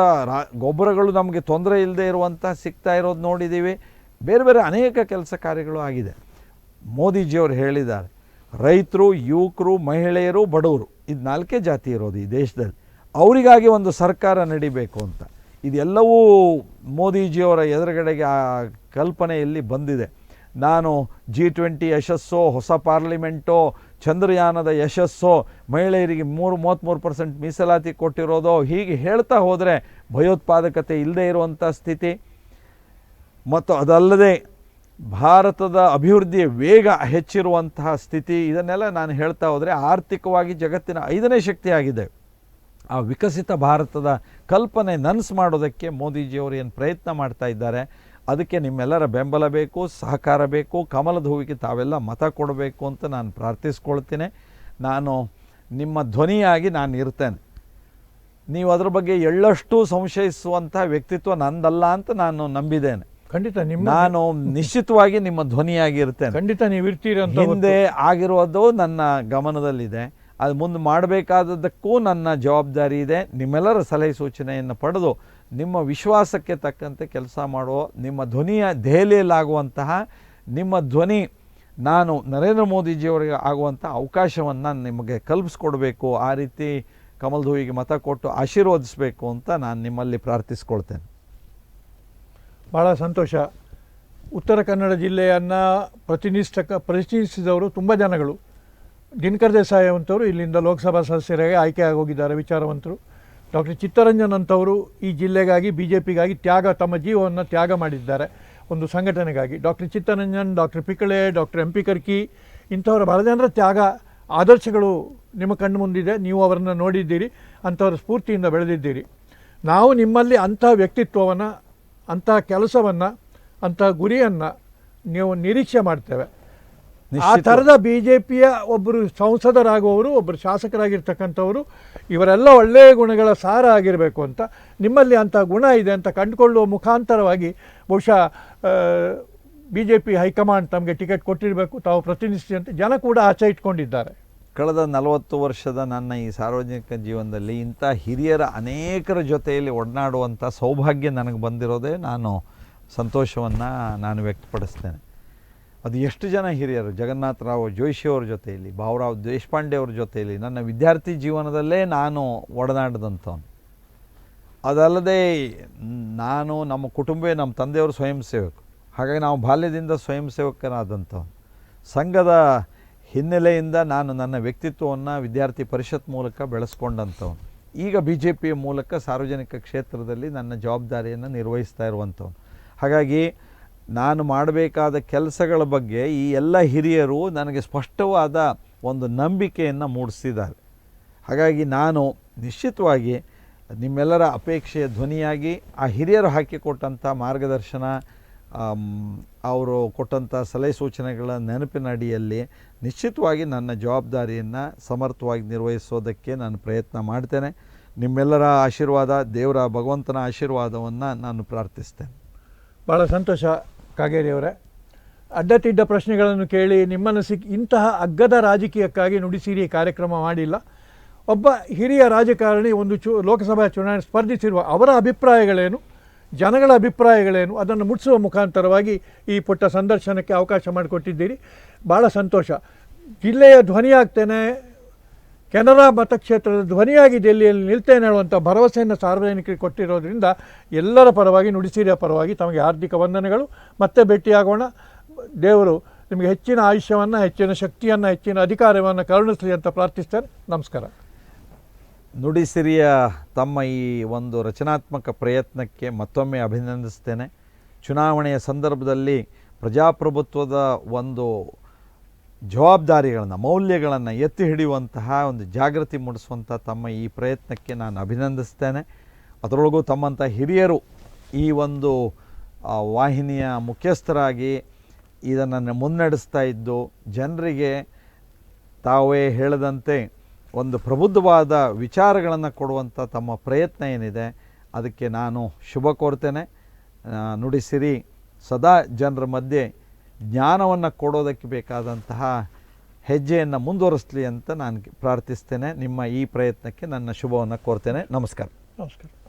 ಗೊಬ್ಬರಗಳು ನಮಗೆ ತೊಂದರೆ ಇಲ್ಲದೆ ಇರುವಂಥ ಸಿಗ್ತಾ ಇರೋದು ನೋಡಿದ್ದೀವಿ. ಬೇರೆ ಬೇರೆ ಅನೇಕ ಕೆಲಸ ಕಾರ್ಯಗಳು ಆಗಿದೆ. ಮೋದಿಜಿಯವರು ಹೇಳಿದ್ದಾರೆ, ರೈತರು, ಯುವಕರು, ಮಹಿಳೆಯರು, ಬಡವರು, ಇದು 4 ಜಾತಿ ಇರೋದು ಈ ದೇಶದಲ್ಲಿ. ಅವರಿಗಾಗಿ ಒಂದು ಸರ್ಕಾರ ನಡಿಬೇಕು ಅಂತ ಇದೆಲ್ಲವೂ ಮೋದಿಜಿಯವರ ಎದುರುಗಡೆಗೆ ಆ ಕಲ್ಪನೆಯಲ್ಲಿ ಬಂದಿದೆ. ನಾನು G20 ಯಶಸ್ಸು, ಹೊಸ ಪಾರ್ಲಿಮೆಂಟು, ಚಂದ್ರಯಾನದ ಯಶಸ್ಸು, ಮಹಿಳೆಯರಿಗೆ 33% ಮೀಸಲಾತಿ ಕೊಟ್ಟಿರೋದು, ಹೀಗೆ ಹೇಳ್ತಾ ಹೋದರೆ ಭಯೋತ್ಪಾದಕತೆ ಇಲ್ಲದೆ ಇರುವಂಥ ಸ್ಥಿತಿ ಮತ್ತು ಅದಲ್ಲದೆ ಭಾರತದ ಅಭಿವೃದ್ಧಿಯ ವೇಗ ಹೆಚ್ಚಿರುವಂತಹ ಸ್ಥಿತಿ, ಇದನ್ನೆಲ್ಲ ನಾನು ಹೇಳ್ತಾ ಹೋದರೆ ಆರ್ಥಿಕವಾಗಿ ಜಗತ್ತಿನ 5ನೇ ಶಕ್ತಿಯಾಗಿದೆ. ಆ ವಿಕಸಿತ ಭಾರತದ ಕಲ್ಪನೆ ನನಸು ಮಾಡೋದಕ್ಕೆ ಮೋದಿಜಿಯವರು ಏನು ಪ್ರಯತ್ನ ಮಾಡ್ತಾ ಇದ್ದಾರೆ, ಅದಕ್ಕೆ ನಿಮ್ಮೆಲ್ಲರ ಬೆಂಬಲ ಬೇಕು, ಸಹಕಾರ ಬೇಕು. ಕಮಲದ ಹೂವಿಗೆ ತಾವೆಲ್ಲ ಮತ ಕೊಡಬೇಕು ಅಂತ ನಾನು ಪ್ರಾರ್ಥಿಸ್ಕೊಳ್ತೀನಿ. ನಾನು ನಿಮ್ಮ ಧ್ವನಿಯಾಗಿ ನಾನು ಇರ್ತೇನೆ. ನೀವು ಅದರ ಬಗ್ಗೆ ಎಳ್ಳಷ್ಟು ಸಂಶಯಿಸುವಂಥ ವ್ಯಕ್ತಿತ್ವ ನಂದಲ್ಲ ಅಂತ ನಾನು ನಂಬಿದ್ದೇನೆ. ಖಂಡಿತ ನಾನು ನಿಶ್ಚಿತವಾಗಿ ನಿಮ್ಮ ಧ್ವನಿಯಾಗಿ ಇರ್ತೇನೆ. ಖಂಡಿತ ನೀವು ಇರ್ತೀರಿ ಅಂತ ಹಿಂದೆ ಆಗಿರೋದು ನನ್ನ ಗಮನದಲ್ಲಿದೆ. ಅದು ಮುಂದೆ ಮಾಡಬೇಕಾದದ್ದಕ್ಕೂ ನನ್ನ ಜವಾಬ್ದಾರಿ ಇದೆ. ನಿಮ್ಮೆಲ್ಲರ ಸಲಹೆ ಸೂಚನೆಯನ್ನು ಪಡೆದು ನಿಮ್ಮ ವಿಶ್ವಾಸಕ್ಕೆ ತಕ್ಕಂತೆ ಕೆಲಸ ಮಾಡುವ, ನಿಮ್ಮ ಧ್ವನಿಯ ದೆಹಲಿಯಲ್ಲಾಗುವಂತಹ ನಿಮ್ಮ ಧ್ವನಿ ನಾನು ನರೇಂದ್ರ ಮೋದಿಜಿಯವರಿಗೆ ಆಗುವಂಥ ಅವಕಾಶವನ್ನು ನಿಮಗೆ ಕಲ್ಪಿಸ್ಕೊಡ್ಬೇಕು. ಆ ರೀತಿ ಕಮಲದ ಹೂವಿಗೆ ಮತ ಕೊಟ್ಟು ಆಶೀರ್ವದಿಸಬೇಕು ಅಂತ ನಾನು ನಿಮ್ಮಲ್ಲಿ ಪ್ರಾರ್ಥಿಸ್ಕೊಳ್ತೇನೆ. ಭಾಳ ಸಂತೋಷ. ಉತ್ತರ ಕನ್ನಡ ಜಿಲ್ಲೆಯನ್ನು ಪ್ರತಿನಿಧಿಸಿದವರು ತುಂಬ ಜನಗಳು. ದಿನಕರ್ ದೇಸಾಯಿ ಅಂತವರು ಇಲ್ಲಿಂದ ಲೋಕಸಭಾ ಸದಸ್ಯರಾಗಿ ಆಯ್ಕೆ ಆಗೋಗಿದ್ದಾರೆ, ವಿಚಾರವಂತರು. ಡಾಕ್ಟರ್ ಚಿತ್ತರಂಜನ್ ಅಂತವರು ಈ ಜಿಲ್ಲೆಗಾಗಿ BJPಗಾಗಿ ತಮ್ಮ ಜೀವವನ್ನು ತ್ಯಾಗ ಮಾಡಿದ್ದಾರೆ ಒಂದು ಸಂಘಟನೆಗಾಗಿ. Doctor Chittaranjan, doctor Pikale, doctor MP Karki, ಇಂಥವರ ಬಹಳ ಜನರ ತ್ಯಾಗ ಆದರ್ಶಗಳು ನಿಮ್ಮ ಕಣ್ಣು ಮುಂದಿದೆ. ನೀವು ಅವರನ್ನು ನೋಡಿದ್ದೀರಿ, ಅಂಥವರ ಸ್ಫೂರ್ತಿಯಿಂದ ಬೆಳೆದಿದ್ದೀರಿ. ನಾವು ನಿಮ್ಮಲ್ಲಿ ಅಂಥ ವ್ಯಕ್ತಿತ್ವವನ್ನು, ಅಂಥ ಕೆಲಸವನ್ನು, ಅಂಥ ಗುರಿಯನ್ನು ನೀವು ನಿರೀಕ್ಷೆ ಮಾಡ್ತೇವೆ. ಆ ಥರದ BJPಯ ಒಬ್ಬರು ಸಂಸದರಾಗುವವರು, ಒಬ್ಬರು ಶಾಸಕರಾಗಿರ್ತಕ್ಕಂಥವರು, ಇವರೆಲ್ಲ ಒಳ್ಳೆಯ ಗುಣಗಳ ಸಾರ ಆಗಿರಬೇಕು ಅಂತ, ನಿಮ್ಮಲ್ಲಿ ಅಂಥ ಗುಣ ಇದೆ ಅಂತ ಕಂಡುಕೊಳ್ಳುವ ಮುಖಾಂತರವಾಗಿ ಬಹುಶಃ BJP ಹೈಕಮಾಂಡ್ ತಮಗೆ ಟಿಕೆಟ್ ಕೊಟ್ಟಿರಬೇಕು, ತಾವು ಪ್ರತಿನಿಧಿಸಿ ಅಂತ ಜನ ಕೂಡ ಆಚೆ ಇಟ್ಕೊಂಡಿದ್ದಾರೆ. ಕಳೆದ 40 ವರ್ಷದ ನನ್ನ ಈ ಸಾರ್ವಜನಿಕ ಜೀವನದಲ್ಲಿ ಇಂಥ ಹಿರಿಯರ ಅನೇಕರ ಜೊತೆಯಲ್ಲಿ ಒಡನಾಡುವಂಥ ಸೌಭಾಗ್ಯ ನನಗೆ ಬಂದಿರೋದೇ ನಾನು ಸಂತೋಷವನ್ನು ನಾನು ವ್ಯಕ್ತಪಡಿಸ್ತೇನೆ. ಅದು ಎಷ್ಟು ಜನ ಹಿರಿಯರು, ಜಗನ್ನಾಥರಾವ್ ಜೋಶಿಯವ್ರ ಜೊತೆಯಲ್ಲಿ, ಭಾವರಾವ್ ದೇಶಪಾಂಡೆ ಅವ್ರ ಜೊತೆಯಲ್ಲಿ ನನ್ನ ವಿದ್ಯಾರ್ಥಿ ಜೀವನದಲ್ಲೇ ನಾನು ಒಡನಾಡಿದಂಥವನು. ಅದಲ್ಲದೆ ನಾನು, ನಮ್ಮ ಕುಟುಂಬವೇ, ನಮ್ಮ ತಂದೆಯವರು ಸ್ವಯಂ ಸೇವಕರು, ಹಾಗಾಗಿ ನಾವು ಬಾಲ್ಯದಿಂದ ಸ್ವಯಂ ಸೇವಕರಾದಂಥವನು. ಸಂಘದ ಹಿನ್ನೆಲೆಯಿಂದ ನಾನು ನನ್ನ ವ್ಯಕ್ತಿತ್ವವನ್ನು ವಿದ್ಯಾರ್ಥಿ ಪರಿಷತ್ ಮೂಲಕ ಬೆಳೆಸ್ಕೊಂಡಂಥವನು. ಈಗ BJPಯ ಮೂಲಕ ಸಾರ್ವಜನಿಕ ಕ್ಷೇತ್ರದಲ್ಲಿ ನನ್ನ ಜವಾಬ್ದಾರಿಯನ್ನು ನಿರ್ವಹಿಸ್ತಾ ಇರುವಂಥವನು. ಹಾಗಾಗಿ ನಾನು ಮಾಡಬೇಕಾದ ಕೆಲಸಗಳ ಬಗ್ಗೆ ಈ ಎಲ್ಲ ಹಿರಿಯರು ನನಗೆ ಸ್ಪಷ್ಟವಾದ ಒಂದು ನಂಬಿಕೆಯನ್ನು ಮೂಡಿಸಿದ್ದಾರೆ. ಹಾಗಾಗಿ ನಾನು ನಿಶ್ಚಿತವಾಗಿ ನಿಮ್ಮೆಲ್ಲರ ಅಪೇಕ್ಷೆಯ ಧ್ವನಿಯಾಗಿ ಆ ಹಿರಿಯರು ಹಾಕಿಕೊಟ್ಟಂಥ ಮಾರ್ಗದರ್ಶನ, ಅವರು ಕೊಟ್ಟಂಥ ಸಲಹೆ ಸೂಚನೆಗಳ ನೆನಪಿನ ಅಡಿಯಲ್ಲಿ ನಿಶ್ಚಿತವಾಗಿ ನನ್ನ ಜವಾಬ್ದಾರಿಯನ್ನು ಸಮರ್ಥವಾಗಿ ನಿರ್ವಹಿಸೋದಕ್ಕೆ ನಾನು ಪ್ರಯತ್ನ ಮಾಡ್ತೇನೆ. ನಿಮ್ಮೆಲ್ಲರ ಆಶೀರ್ವಾದ, ದೇವರ ಭಗವಂತನ ಆಶೀರ್ವಾದವನ್ನು ನಾನು ಪ್ರಾರ್ಥಿಸ್ತೇನೆ. ಭಾಳ ಸಂತೋಷ ಕಾಗೇರಿಯವರೇ. ಅಡ್ಡತಿಡ್ಡ ಪ್ರಶ್ನೆಗಳನ್ನು ಕೇಳಿ ನಿಮ್ಮನ್ನು ಇಂತಹ ಅಗ್ಗದ ರಾಜಕೀಯಕ್ಕಾಗಿ ನುಡಿಸಿರಿ ಕಾರ್ಯಕ್ರಮ ಮಾಡಿಲ್ಲ. ಒಬ್ಬ ಹಿರಿಯ ರಾಜಕಾರಣಿ ಒಂದು ಲೋಕಸಭಾ ಚುನಾವಣೆ ಸ್ಪರ್ಧಿಸಿರುವ ಅವರ ಅಭಿಪ್ರಾಯಗಳೇನು, ಜನಗಳ ಅಭಿಪ್ರಾಯಗಳೇನು, ಅದನ್ನು ಮುಟ್ಟಿಸುವ ಮುಖಾಂತರವಾಗಿ ಈ ಪುಟ್ಟ ಸಂದರ್ಶನಕ್ಕೆ ಅವಕಾಶ ಮಾಡಿಕೊಟ್ಟಿದ್ದೀರಿ. ಭಾಳ ಸಂತೋಷ. ಜಿಲ್ಲೆಯ ಧ್ವನಿಯಾಗ್ತೇನೆ, ಕೆನರಾ ಮತಕ್ಷೇತ್ರದ ಧ್ವನಿಯಾಗಿ ಡೆಲ್ಲಿಯಲ್ಲಿ ನಿಲ್ತೇನೆ ಹೇಳುವಂಥ ಭರವಸೆಯನ್ನು ಸಾರ್ವಜನಿಕರಿಗೆ ಕೊಟ್ಟಿರೋದ್ರಿಂದ ಎಲ್ಲರ ಪರವಾಗಿ, ನುಡಿಸಿರಿಯ ಪರವಾಗಿ ತಮಗೆ ಹಾರ್ದಿಕ ವಂದನೆಗಳು. ಮತ್ತೆ ಭೇಟಿಯಾಗೋಣ. ದೇವರು ನಿಮಗೆ ಹೆಚ್ಚಿನ ಆಯುಷ್ಯವನ್ನು, ಹೆಚ್ಚಿನ ಶಕ್ತಿಯನ್ನು, ಹೆಚ್ಚಿನ ಅಧಿಕಾರವನ್ನು ಕರುಣಿಸಲಿ ಅಂತ ಪ್ರಾರ್ಥಿಸ್ತೇನೆ. ನಮಸ್ಕಾರ. ನುಡಿಸಿರಿಯ ತಮ್ಮ ಈ ಒಂದು ರಚನಾತ್ಮಕ ಪ್ರಯತ್ನಕ್ಕೆ ಮತ್ತೊಮ್ಮೆ ಅಭಿನಂದಿಸ್ತೇನೆ. ಚುನಾವಣೆಯ ಸಂದರ್ಭದಲ್ಲಿ ಪ್ರಜಾಪ್ರಭುತ್ವದ ಒಂದು ಜವಾಬ್ದಾರಿಗಳನ್ನು, ಮೌಲ್ಯಗಳನ್ನು ಎತ್ತಿ ಹಿಡಿಯುವಂತಹ ಒಂದು ಜಾಗೃತಿ ಮೂಡಿಸುವಂಥ ತಮ್ಮ ಈ ಪ್ರಯತ್ನಕ್ಕೆ ನಾನು ಅಭಿನಂದಿಸ್ತೇನೆ. ಅದರೊಳಗೂ ತಮ್ಮಂಥ ಹಿರಿಯರು ಈ ಒಂದು ವಾಹಿನಿಯ ಮುಖ್ಯಸ್ಥರಾಗಿ ಇದನ್ನು ಮುನ್ನಡೆಸ್ತಾ ಇದ್ದು ಜನರಿಗೆ ತಾವೇ ಹೇಳಿದಂತೆ ಒಂದು ಪ್ರಬುದ್ಧವಾದ ವಿಚಾರಗಳನ್ನು ಕೊಡುವಂಥ ತಮ್ಮ ಪ್ರಯತ್ನ ಏನಿದೆ ಅದಕ್ಕೆ ನಾನು ಶುಭ ಕೋರ್ತೇನೆ. ನುಡಿಸಿರಿ ಸದಾ ಜನರ ಮಧ್ಯೆ ಜ್ಞಾನವನ್ನು ಕೊಡೋದಕ್ಕೆ ಬೇಕಾದಂತಹ ಹೆಜ್ಜೆಯನ್ನು ಮುಂದುವರಿಸಲಿ ಅಂತ ನಾನು ಪ್ರಾರ್ಥಿಸ್ತೇನೆ. ನಿಮ್ಮ ಈ ಪ್ರಯತ್ನಕ್ಕೆ ನನ್ನ ಶುಭವನ್ನು ಕೋರ್ತೇನೆ. ನಮಸ್ಕಾರ. ನಮಸ್ಕಾರ.